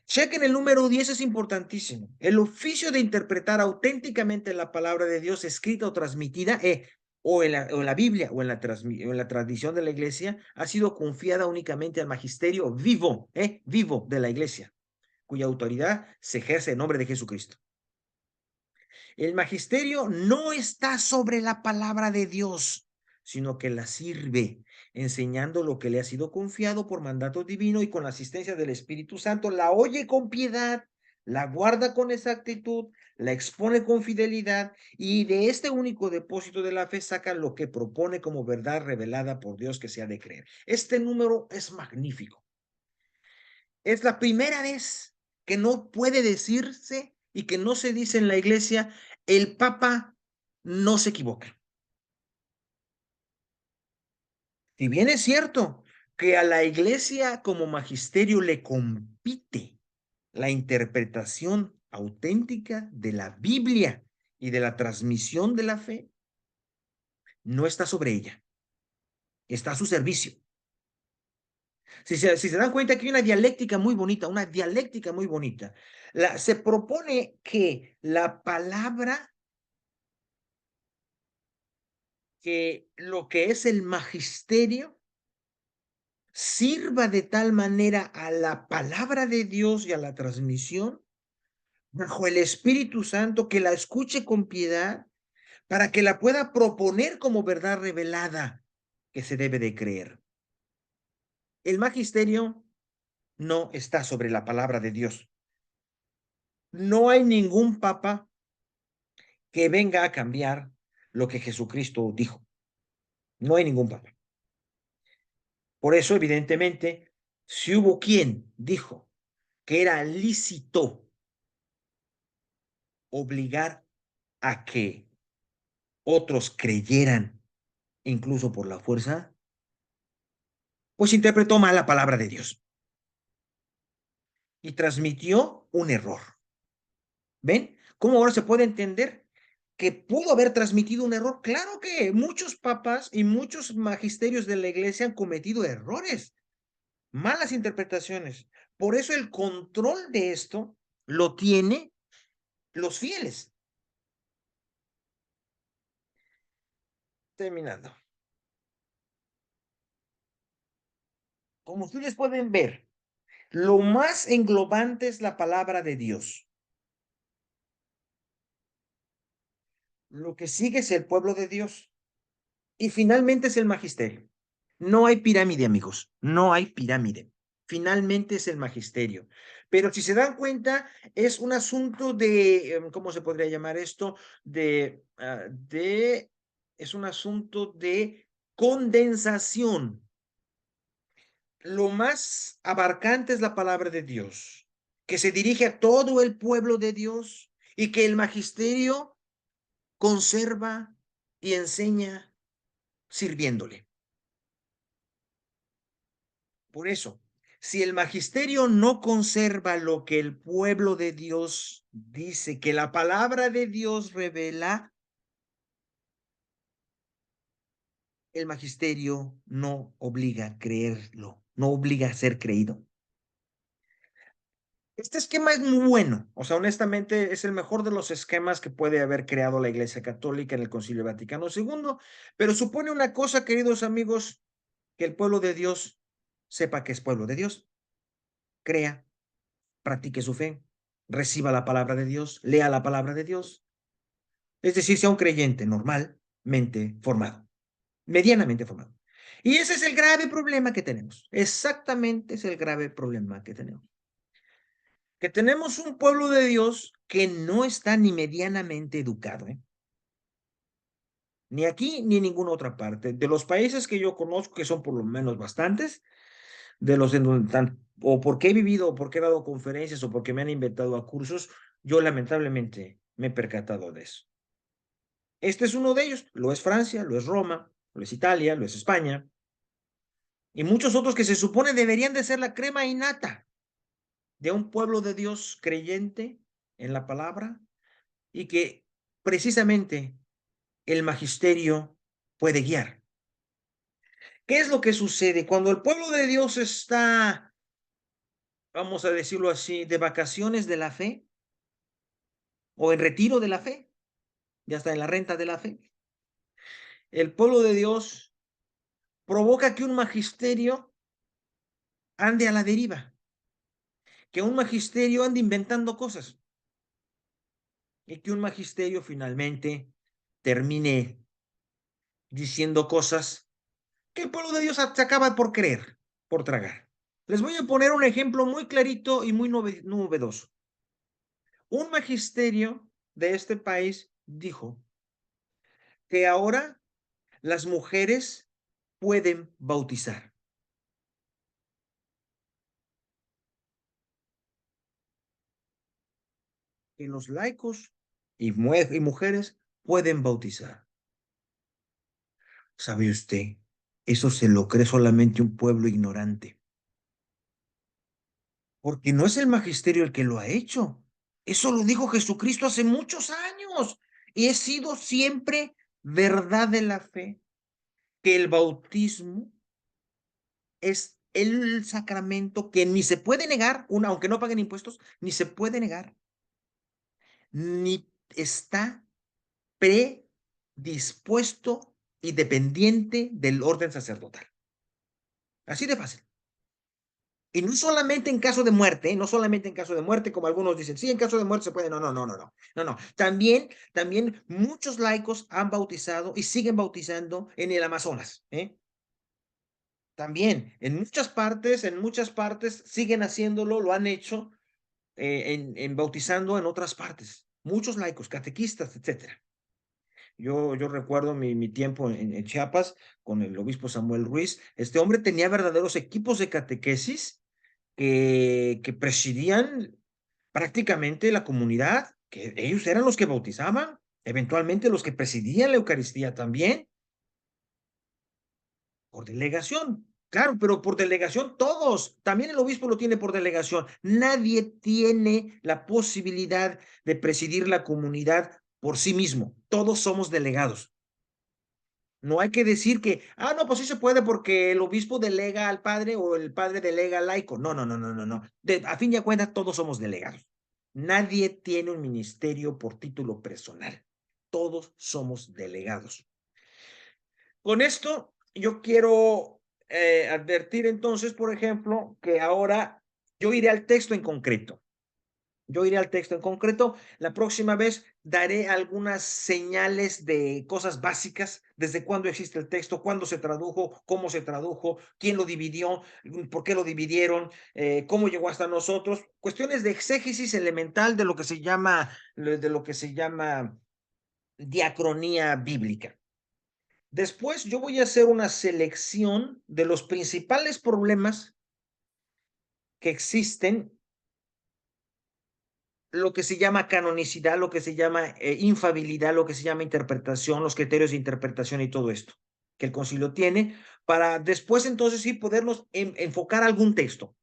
chequen el número 10, es importantísimo. El oficio de interpretar auténticamente la palabra de Dios escrita o transmitida, o en la Biblia o o en la tradición de la iglesia, ha sido confiada únicamente al magisterio vivo de la iglesia, cuya autoridad se ejerce en nombre de Jesucristo. El magisterio no está sobre la palabra de Dios, sino que la sirve, enseñando lo que le ha sido confiado por mandato divino y con la asistencia del Espíritu Santo, la oye con piedad, la guarda con exactitud, la expone con fidelidad y de este único depósito de la fe saca lo que propone como verdad revelada por Dios que se ha de creer. Este número es magnífico. Es la primera vez que no puede decirse y que no se dice en la iglesia, el Papa no se equivoca. Si bien es cierto que a la iglesia como magisterio le compite la interpretación auténtica de la Biblia y de la transmisión de la fe, no está sobre ella, está a su servicio. Si se dan cuenta que hay una dialéctica muy bonita, una dialéctica muy bonita. Se propone que la palabra, que lo que es el magisterio, sirva de tal manera a la palabra de Dios y a la transmisión bajo el Espíritu Santo, que la escuche con piedad para que la pueda proponer como verdad revelada que se debe de creer. El magisterio no está sobre la palabra de Dios. No hay ningún papa que venga a cambiar lo que Jesucristo dijo. No hay ningún papa. Por eso, evidentemente, si hubo quien dijo que era lícito obligar a que otros creyeran, incluso por la fuerza, pues interpretó mal la palabra de Dios y transmitió un error. ¿Ven? ¿Cómo ahora se puede entender que pudo haber transmitido un error? Claro que muchos papas y muchos magisterios de la iglesia han cometido errores, malas interpretaciones. Por eso el control de esto lo tiene los fieles. Terminando. Como ustedes pueden ver, lo más englobante es la palabra de Dios. Lo que sigue es el pueblo de Dios. Y finalmente es el magisterio. No hay pirámide, amigos. No hay pirámide. Finalmente es el magisterio. Pero si se dan cuenta, es un asunto de, ¿cómo se podría llamar esto? Es un asunto de condensación. Lo más abarcante es la palabra de Dios, que se dirige a todo el pueblo de Dios y que el magisterio conserva y enseña sirviéndole. Por eso, si el magisterio no conserva lo que el pueblo de Dios dice, que la palabra de Dios revela, el magisterio no obliga a creerlo, no obliga a ser creído. Este esquema es muy bueno, o sea, honestamente es el mejor de los esquemas que puede haber creado la Iglesia Católica en el Concilio Vaticano II, pero supone una cosa, queridos amigos, que el pueblo de Dios sepa que es pueblo de Dios, crea, practique su fe, reciba la palabra de Dios, lea la palabra de Dios, es decir, sea un creyente normalmente formado, medianamente formado. Y ese es el grave problema que tenemos, exactamente es el grave problema que tenemos un pueblo de Dios que no está ni medianamente educado, ¿eh? ni aquí ni en ninguna otra parte. De los países que yo conozco, que son por lo menos bastantes, de los en donde o porque he vivido, o porque he dado conferencias, o porque me han invitado a cursos, yo lamentablemente me he percatado de eso. Este es uno de ellos, lo es Francia, lo es Roma, lo es Italia, lo es España, y muchos otros que se supone deberían de ser la crema innata de un pueblo de Dios creyente en la palabra y que precisamente el magisterio puede guiar. ¿Qué es lo que sucede cuando el pueblo de Dios está, vamos a decirlo así, de vacaciones de la fe o en retiro de la fe, ya está en la renta de la fe? El pueblo de Dios provoca que un magisterio ande a la deriva, que un magisterio ande inventando cosas y que un magisterio finalmente termine diciendo cosas que el pueblo de Dios se acaba por creer, por tragar. Les voy a poner un ejemplo muy clarito y muy novedoso. Un magisterio de este país dijo que ahora las mujeres pueden bautizar, que los laicos y mujeres pueden bautizar. ¿Sabe usted? Eso se lo cree solamente un pueblo ignorante, porque no es el magisterio el que lo ha hecho. Eso lo dijo Jesucristo hace muchos años y he sido siempre verdad de la fe, que el bautismo es el sacramento que ni se puede negar, aunque no paguen impuestos, ni se puede negar, ni está predispuesto y dependiente del orden sacerdotal. Así de fácil. Y no solamente en caso de muerte, no solamente en caso de muerte, como algunos dicen, sí, en caso de muerte se puede, no, no, no, no, no, no, no. También muchos laicos han bautizado y siguen bautizando en el Amazonas, ¿eh? También, en muchas partes siguen haciéndolo, lo han hecho en bautizando en otras partes. Muchos laicos, catequistas, etcétera. Yo recuerdo mi tiempo en Chiapas con el obispo Samuel Ruiz. Este hombre tenía verdaderos equipos de catequesis que presidían prácticamente la comunidad, que ellos eran los que bautizaban, eventualmente los que presidían la Eucaristía también, por delegación. Claro, pero por delegación todos, también el obispo lo tiene por delegación. Nadie tiene la posibilidad de presidir la comunidad por sí mismo. Todos somos delegados. No hay que decir que, no, pues sí se puede porque el obispo delega al padre o el padre delega al laico. No, no, no, no, no, no. A fin de cuentas, todos somos delegados. Nadie tiene un ministerio por título personal. Todos somos delegados. Con esto, yo quiero advertir entonces, por ejemplo, que ahora yo iré al texto en concreto. Yo iré al texto en concreto. La próxima vez daré algunas señales de cosas básicas, desde cuándo existe el texto, cuándo se tradujo, cómo se tradujo, quién lo dividió, por qué lo dividieron, cómo llegó hasta nosotros. Cuestiones de exégesis elemental de lo que se llama diacronía bíblica. Después yo voy a hacer una selección de los principales problemas que existen, lo que se llama canonicidad, lo que se llama infabilidad, lo que se llama interpretación, los criterios de interpretación y todo esto que el concilio tiene, para después entonces sí podernos enfocar algún texto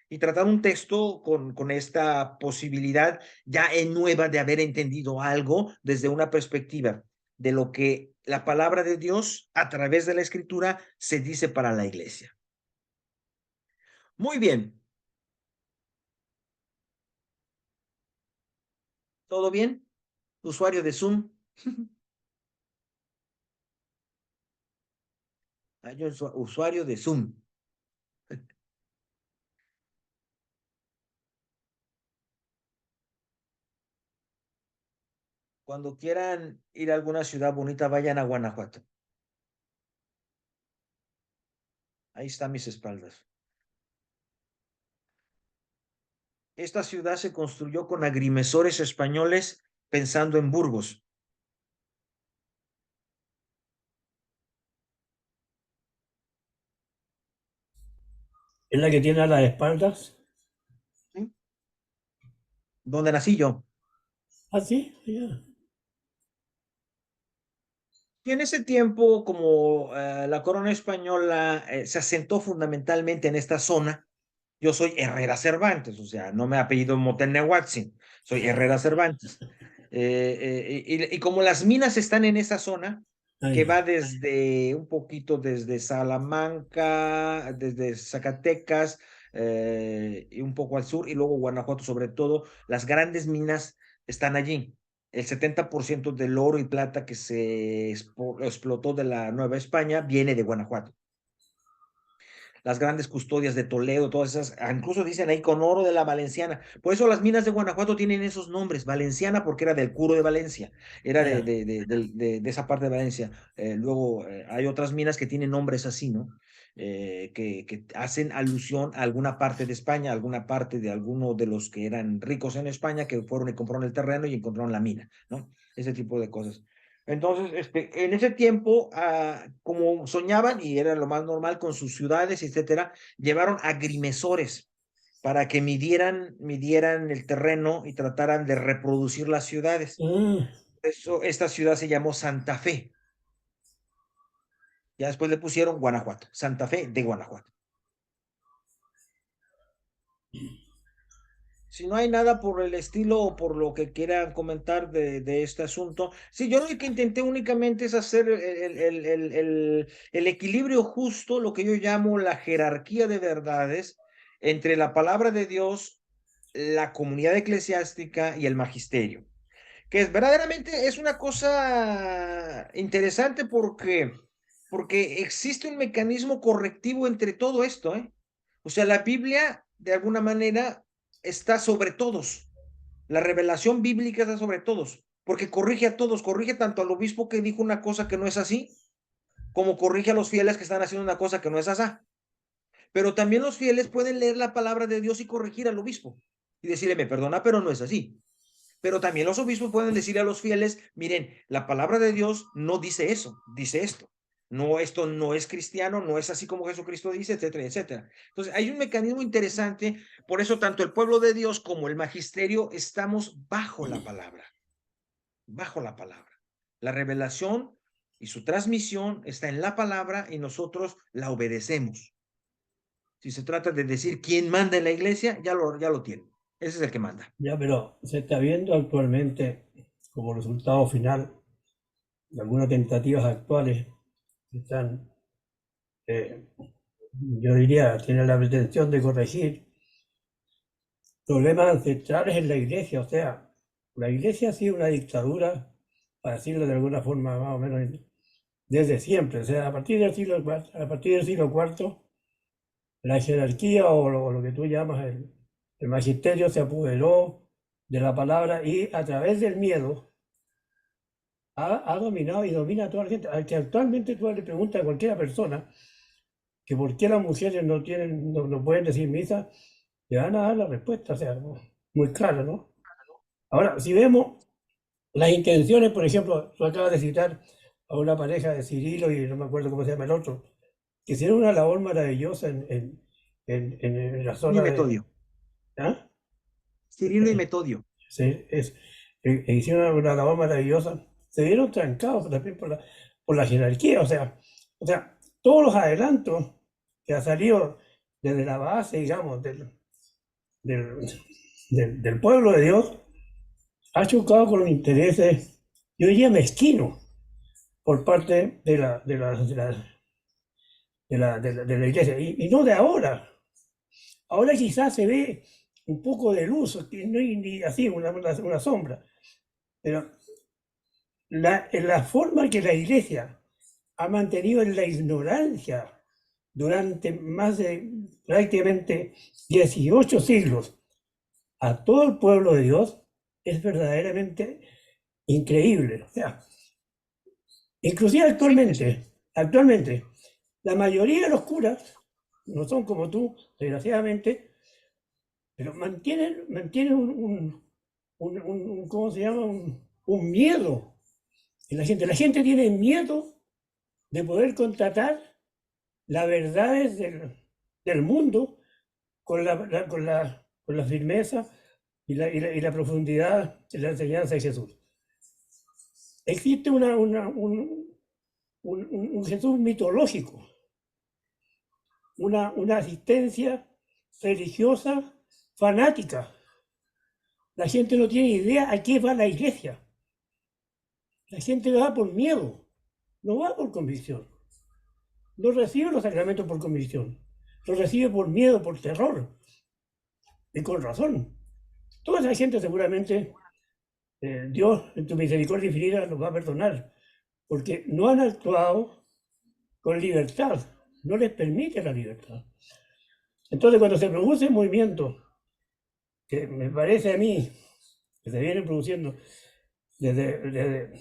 y tratar un texto con esta posibilidad ya en nueva de haber entendido algo desde una perspectiva de lo que la palabra de Dios a través de la escritura se dice para la iglesia. Muy bien, ¿todo bien? Usuario de Zoom. Hay un usuario de Zoom. Cuando quieran ir a alguna ciudad bonita, vayan a Guanajuato. Ahí están mis espaldas. Esta ciudad se construyó con agrimensores españoles pensando en Burgos. ¿Es la que tiene a las espaldas? ¿sí? Donde nací yo. Ah, sí, ya. Y en ese tiempo, como la corona española se asentó fundamentalmente en esta zona, yo soy Herrera Cervantes, o sea, no me apellido Motennehuatzin, soy Herrera Cervantes. Y como las minas están en esa zona, que Ay, va desde un poquito desde Salamanca, desde Zacatecas, y un poco al sur, y luego Guanajuato, sobre todo, las grandes minas están allí. El 70% del oro y plata que se explotó de la Nueva España viene de Guanajuato. Las grandes custodias de Toledo, todas esas, incluso dicen ahí con oro de la Valenciana. Por eso las minas de Guanajuato tienen esos nombres, Valenciana porque era del Curo de Valencia, era ya. de esa parte de Valencia. Luego hay otras minas que tienen nombres así, ¿no? Que hacen alusión a alguna parte de España, a alguna parte de alguno de los que eran ricos en España, que fueron y compraron el terreno y encontraron la mina, ¿no? Ese tipo de cosas. Entonces, en ese tiempo, como soñaban, y era lo más normal con sus ciudades, etcétera, llevaron agrimensores para que midieran el terreno y trataran de reproducir las ciudades. Ah, Eso, esta ciudad se llamó Santa Fe. Ya después le pusieron Guanajuato, Santa Fe de Guanajuato. Si no hay nada por el estilo o por lo que quieran comentar de este asunto, sí, yo lo que intenté únicamente es hacer el equilibrio justo, lo que yo llamo la jerarquía de verdades entre la palabra de Dios, la comunidad eclesiástica y el magisterio, que es verdaderamente es una cosa interesante porque existe un mecanismo correctivo entre todo esto, ¿eh? O sea, la Biblia, de alguna manera, está sobre todos. La revelación bíblica está sobre todos, porque corrige a todos, corrige tanto al obispo que dijo una cosa que no es así, como corrige a los fieles que están haciendo una cosa que no es así. Pero también los fieles pueden leer la palabra de Dios y corregir al obispo y decirle, me perdona, pero no es así. Pero también los obispos pueden decirle a los fieles, miren, la palabra de Dios no dice eso, dice esto. No, esto no es cristiano, no es así como Jesucristo dice, etcétera, etcétera. Entonces, hay un mecanismo interesante, por eso tanto el pueblo de Dios como el magisterio estamos bajo la palabra, bajo la palabra. La revelación y su transmisión está en la palabra y nosotros la obedecemos. Si se trata de decir quién manda en la iglesia, ya lo tiene. Ese es el que manda. ya, pero se está viendo actualmente como resultado final de algunas tentativas actuales que están, eh, yo diría, tienen la pretensión de corregir problemas ancestrales en la iglesia. O sea, la iglesia ha sido una dictadura, para decirlo de alguna forma más o menos, desde siempre. O sea, a partir del siglo cuarto, la jerarquía o lo que tú llamas el magisterio se apoderó de la palabra y a través del miedo ha dominado y domina a toda la gente. Al que actualmente tú le preguntas a cualquier persona que por qué las mujeres no pueden decir misa, le van a dar la respuesta, o sea, muy claro, ¿no? Ahora, si vemos las intenciones, por ejemplo, tú acabas de citar a una pareja de Cirilo y no me acuerdo cómo se llama el otro, que hicieron una labor maravillosa en la Y zona de... Metodio. ¿Ah? Cirilo y Metodio. Sí, hicieron una labor maravillosa. Se vieron trancados también por la jerarquía, o sea, todos los adelantos que ha salido desde la base, digamos, del, del pueblo de Dios, ha chocado con los intereses, yo diría, mezquinos por parte de la iglesia, y no de ahora. Ahora quizás se ve un poco de luz, que no hay ni así, una sombra, pero la forma que la iglesia ha mantenido en la ignorancia durante más de prácticamente 18 siglos a todo el pueblo de Dios es verdaderamente increíble. O sea, inclusive Sí, actualmente, la mayoría de los curas no son como tú, desgraciadamente, pero mantienen ¿cómo se llama? Un miedo en la gente. La gente tiene miedo de poder contratar las verdades del mundo con la firmeza y la profundidad de la enseñanza de Jesús. Existe un Jesús mitológico, una asistencia religiosa fanática. La gente no tiene idea a qué va la iglesia. La gente va por miedo, no va por convicción. No recibe los sacramentos por convicción, los recibe por miedo, por terror. Y con razón. Toda esa gente seguramente Dios, en tu misericordia infinita, los va a perdonar, porque no han actuado con libertad, no les permite la libertad. Entonces, cuando se produce un movimiento, que me parece a mí, que se viene produciendo desde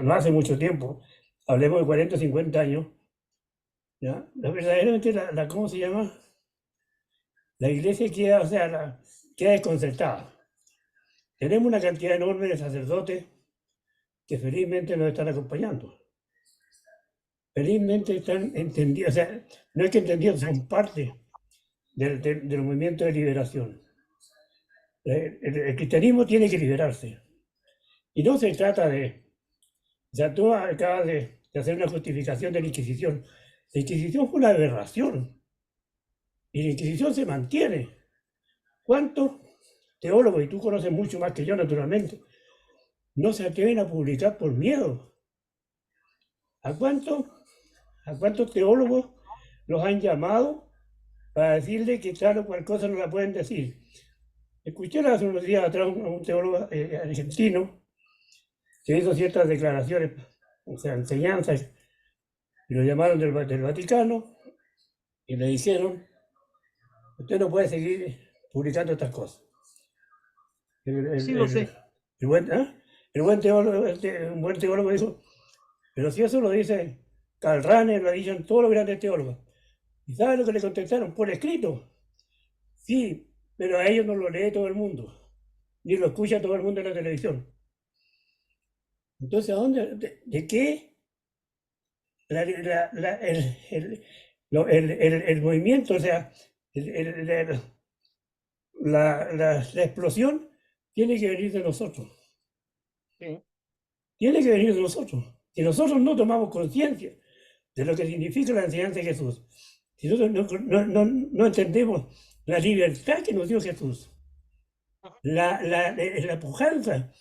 no hace mucho tiempo, hablemos de 40 o 50 años, ¿ya? Verdaderamente, ¿cómo se llama? La iglesia queda, o sea, queda desconcertada. Tenemos una cantidad enorme de sacerdotes que felizmente nos están acompañando. Felizmente están entendidos, o sea, no es que entendidos, son parte del movimiento de liberación. El cristianismo tiene que liberarse. Y no se trata de, o sea, tú acabas de hacer una justificación de la Inquisición. La Inquisición fue una aberración. Y la Inquisición se mantiene. ¿Cuántos teólogos, y tú conoces mucho más que yo naturalmente, no se atreven a publicar por miedo? ¿A cuántos teólogos los han llamado para decirle que tal o cual cosa no la pueden decir? Escuché hace unos días atrás a un teólogo argentino que hizo ciertas declaraciones, o sea, enseñanzas, y lo llamaron del Vaticano y le dijeron: usted no puede seguir publicando estas cosas. El, Sí, el- lo el- sé. el buen, ¿eh? El buen teólogo, un buen teólogo dijo: pero si eso lo dice Karl Rahner, lo dicen todos los grandes teólogos. ¿Y sabe lo que le contestaron? Por escrito. Sí, pero a ellos no lo lee todo el mundo, ni lo escucha todo el mundo en la televisión. Entonces, ¿a dónde? ¿De qué? La- la- la- el movimiento, o sea, el- el- el- la explosión tiene que venir de nosotros. Sí. Tiene que venir de nosotros. Si nosotros no tomamos conciencia de lo que significa la enseñanza de Jesús, si nosotros no entendemos la libertad que nos dio Jesús, la pujanza,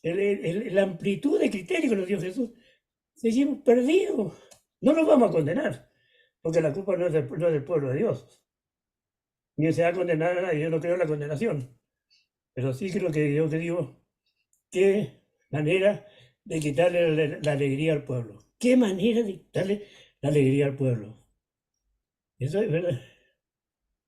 la amplitud de criterio que nos dio Jesús, seguimos perdidos. No nos vamos a condenar, porque la culpa no es del pueblo de Dios, ni se va a condenar a nadie. Yo no creo en la condenación, pero sí creo que yo que digo, qué manera de quitarle la alegría al pueblo. Qué manera de quitarle la alegría al pueblo. Eso es verdad.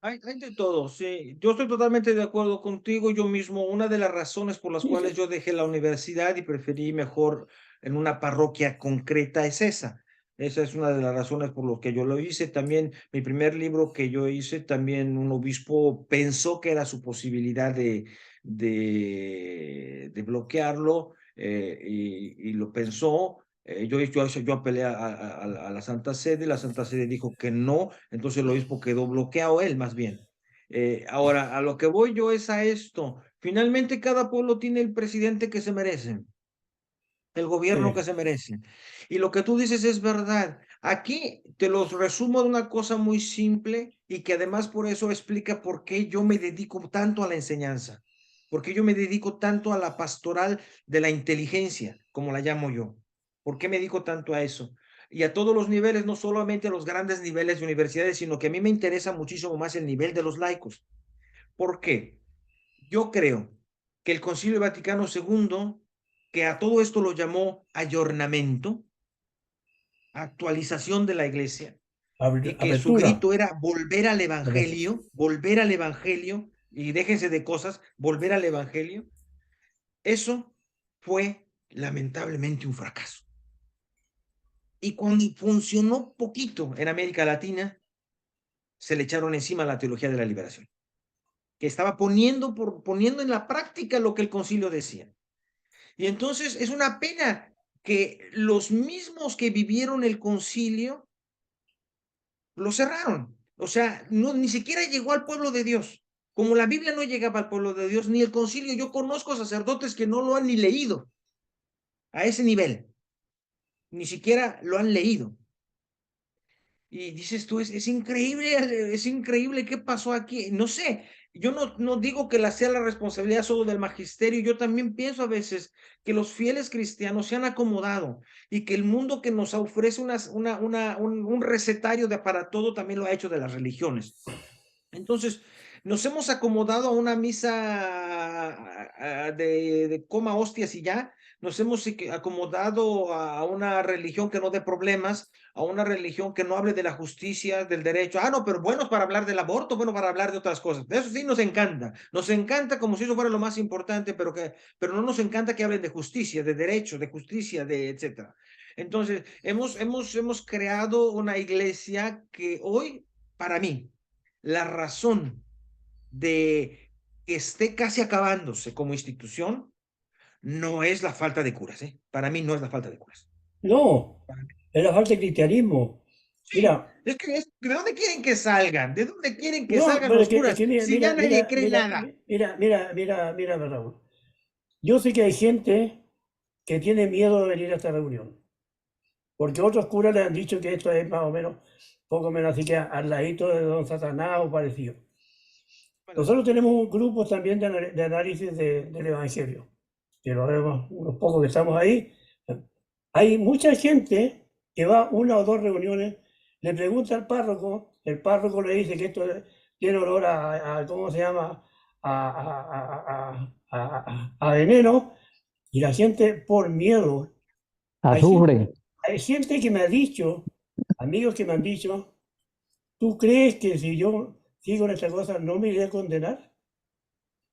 Hay de todo, sí. Yo estoy totalmente de acuerdo contigo. Yo mismo, una de las razones por las Sí, cuales sí. yo dejé la universidad y preferí mejor en una parroquia concreta es esa. Esa es una de las razones por las que yo lo hice. También mi primer libro que yo hice, también un obispo pensó que era su posibilidad de bloquearlo y lo pensó. Yo apelé a la Santa Sede, la Santa Sede dijo que no, entonces el obispo quedó bloqueado él más bien. Ahora, a lo que voy yo es a esto. Finalmente cada pueblo tiene el presidente que se merece, el gobierno Sí. que se merece. Y lo que tú dices es verdad. Aquí te los resumo de una cosa muy simple y que además por eso explica por qué yo me dedico tanto a la enseñanza, por qué yo me dedico tanto a la pastoral de la inteligencia, como la llamo yo. ¿Por qué me dedico tanto a eso? Y a todos los niveles, no solamente a los grandes niveles de universidades, sino que a mí me interesa muchísimo más el nivel de los laicos. ¿Por qué? Yo creo que el Concilio Vaticano II, que a todo esto lo llamó ayornamiento, actualización de la iglesia, y que su Apertura. grito era volver al evangelio, y déjense de cosas, volver al evangelio, eso fue lamentablemente un fracaso. Y cuando funcionó poquito en América Latina, se le echaron encima la teología de la liberación, que estaba poniendo en la práctica lo que el concilio decía. Y entonces es una pena que los mismos que vivieron el concilio lo cerraron. O sea, no, ni siquiera llegó al pueblo de Dios. Como la Biblia no llegaba al pueblo de Dios, ni el concilio, yo conozco sacerdotes que no lo han ni leído a ese nivel, ni siquiera lo han leído. Y dices tú, es increíble qué pasó aquí. No sé, yo no digo que sea la responsabilidad solo del magisterio, yo también pienso a veces que los fieles cristianos se han acomodado y que el mundo que nos ofrece un recetario para todo también lo ha hecho de las religiones. Entonces, nos hemos acomodado a una misa de coma hostias y ya, nos hemos acomodado a una religión que no dé problemas, a una religión que no hable de la justicia, del derecho. Ah, no, pero bueno, para hablar del aborto, bueno, para hablar de otras cosas. Eso sí nos encanta como si eso fuera lo más importante, pero no nos encanta que hablen de justicia, de derecho, de justicia, de etcétera. Entonces, hemos creado una iglesia que hoy, para mí, la razón de que esté casi acabándose como institución no es la falta de curas, ¿eh? Para mí no es la falta de curas. No, es la falta de cristianismo. Sí, Mira, ¿de dónde quieren que salgan? ¿De dónde quieren que no, salgan pero los curas mira, si ya mira, nadie mira, cree mira, nada? mira, Raúl. Yo sé que hay gente que tiene miedo de venir a esta reunión, porque otros curas le han dicho que esto es más o menos, poco menos así que al ladito de Don Satanás o parecido. Bueno, Nosotros tenemos un grupo también de análisis del Evangelio, que lo vemos unos pocos que estamos ahí. Hay mucha gente que va a una o dos reuniones, le pregunta al párroco, el párroco le dice que esto tiene olor ¿cómo se llama? A veneno, y la gente por miedo. Hay gente, Azufre. hay gente que me ha dicho, amigos que me han dicho, ¿tú crees que si yo sigo en esta cosa no me iré a condenar?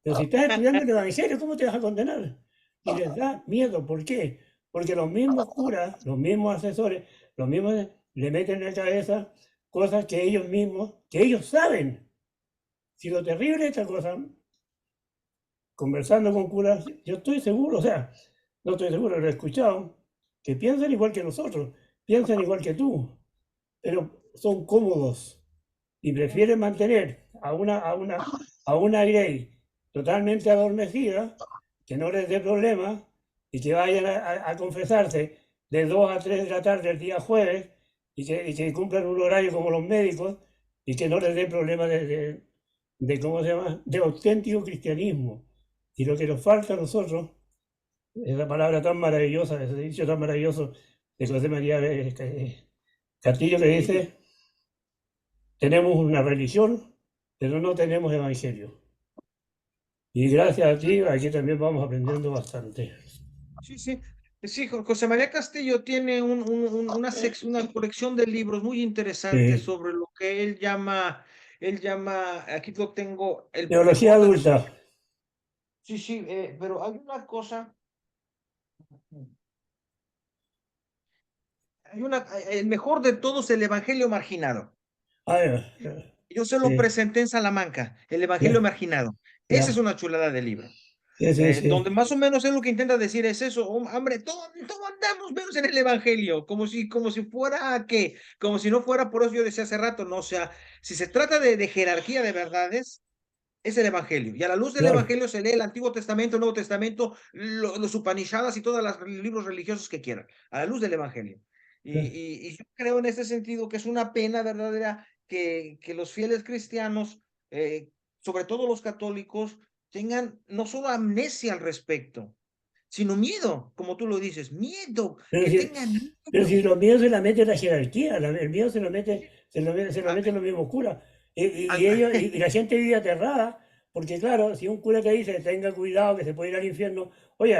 Pero si estás estudiando el Evangelio, ¿cómo te vas a condenar? Y les da miedo. ¿Por qué? Porque los mismos curas, los mismos asesores, los mismos le meten en la cabeza cosas que ellos mismos, que ellos saben. Si lo terrible de esta cosa, conversando con curas, yo estoy seguro, o sea, no estoy seguro, lo he escuchado, que piensan igual que nosotros, piensan igual que tú, pero son cómodos y prefieren mantener a una Grey totalmente adormecida, que no les dé problemas y que vayan a confesarse de 2 a 3 de la tarde el día jueves y que cumplan un horario como los médicos y que no les dé problemas ¿cómo se llama?, de auténtico cristianismo. Y lo que nos falta a nosotros, esa palabra tan maravillosa, ese dicho tan maravilloso de José María Castillo, que dice: tenemos una religión, pero no tenemos evangelio. Y gracias a ti, aquí también vamos aprendiendo bastante. sí, sí. Sí, José María Castillo tiene una colección de libros muy interesantes Sí. sobre lo que él llama, aquí lo tengo, el Teología mejor de los... adulta. Sí, sí, pero hay una cosa, el mejor de todos, el Evangelio marginado. Ah, Yo se lo sí, presenté en Salamanca, el Evangelio ya, marginado. Esa es ya. una chulada de libro. Sí, sí, Donde sí. más o menos es lo que intenta decir es eso, hombre, todo andamos menos en el Evangelio, como si fuera que, como si no fuera, por eso yo decía hace rato, no, o sea, si se trata de jerarquía de verdades, es el Evangelio. Y a la luz del Claro. Evangelio se lee el Antiguo Testamento, el Nuevo Testamento, los Upanishadas y todos los libros religiosos que quieran, a la luz del Evangelio. Y yo creo en ese sentido que es una pena verdadera que los fieles cristianos, eh, sobre todo los católicos, tengan no solo amnesia al respecto, sino miedo, como tú lo dices, miedo, Pero que si, tengan pero si miedo. los miedos se la mete la jerarquía, el miedo se lo mete, se lo A meten ver, los mismos curas. Y a- ellos, y la gente vive aterrada, porque claro, si un cura te dice tenga cuidado que se puede ir al infierno, oye,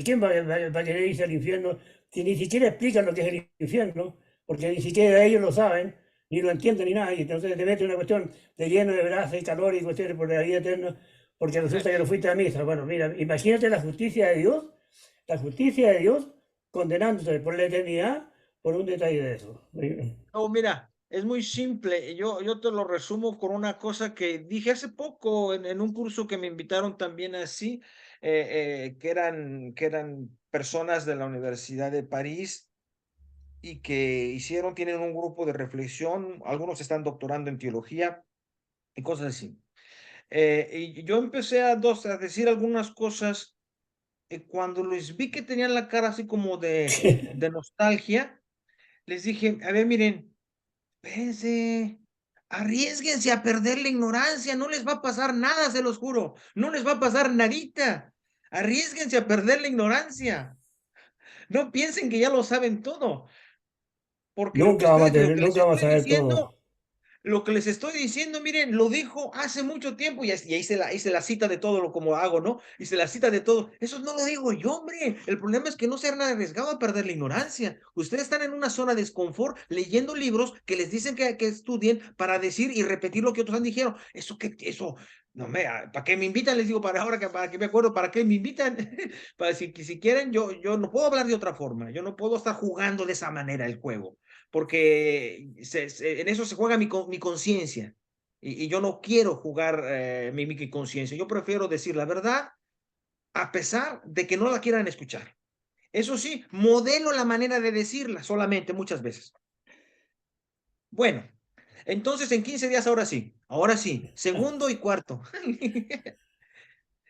¿quién va a querer irse al infierno si ni siquiera explican lo que es el infierno? Porque ni siquiera ellos lo saben, ni lo entienden ni nada, y entonces te mete una cuestión de lleno de brasa y calor y cuestiones por la vida eterna, porque resulta que no fuiste a misa. Bueno, mira, imagínate la justicia de Dios condenándote por la eternidad por un detalle de eso. No, mira, es muy simple. Yo te lo resumo con una cosa que dije hace poco en un curso que me invitaron también así, que eran personas de la Universidad de París y que tienen un grupo de reflexión, algunos están doctorando en teología y cosas así. Y yo empecé a decir algunas cosas cuando les vi que tenían la cara así como de nostalgia, les dije, a ver, miren, espérense, arriésguense a perder la ignorancia, no les va a pasar nada, se los juro, no les va a pasar nadita, arriésguense a perder la ignorancia, no piensen que ya lo saben todo, porque Nunca vamos a ver todo. lo que les estoy diciendo, miren, lo dijo hace mucho tiempo y hice la cita de todo lo como hago, ¿no? Hice la cita de todo. Eso no lo digo yo, hombre. El problema es que no sean arriesgados a perder la ignorancia. Ustedes están en una zona de desconfort leyendo libros que les dicen que estudien para decir y repetir lo que otros han dijeron. No ¿para qué me invitan? Les digo, para que me acuerdo, ¿para qué me invitan? Para si quieren, yo no puedo hablar de otra forma. Yo no puedo estar jugando de esa manera el juego porque en eso se juega mi conciencia. Y yo no quiero jugar mi conciencia. Yo prefiero decir la verdad a pesar de que no la quieran escuchar. Eso sí, modelo la manera de decirla solamente muchas veces. Bueno, entonces en 15 días ahora sí, segundo y cuarto.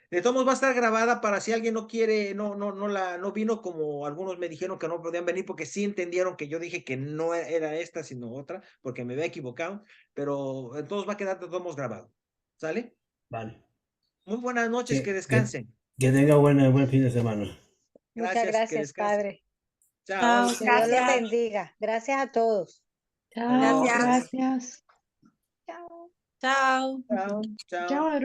De todos modos va a estar grabada para si alguien no quiere, no vino como algunos me dijeron que no podían venir porque sí entendieron que yo dije que no era esta sino otra porque me había equivocado, pero entonces va a quedar de todos modos grabado. ¿Sale? Vale. Muy buenas noches, que Que, descansen. que tenga buen fin de semana. Muchas Gracias, que gracias, descansen. padre. Chao. Que Dios los Gracias. bendiga. Gracias a todos. Chao, Gracias. gracias. Chao. Chao. Chao. Chao. Chao,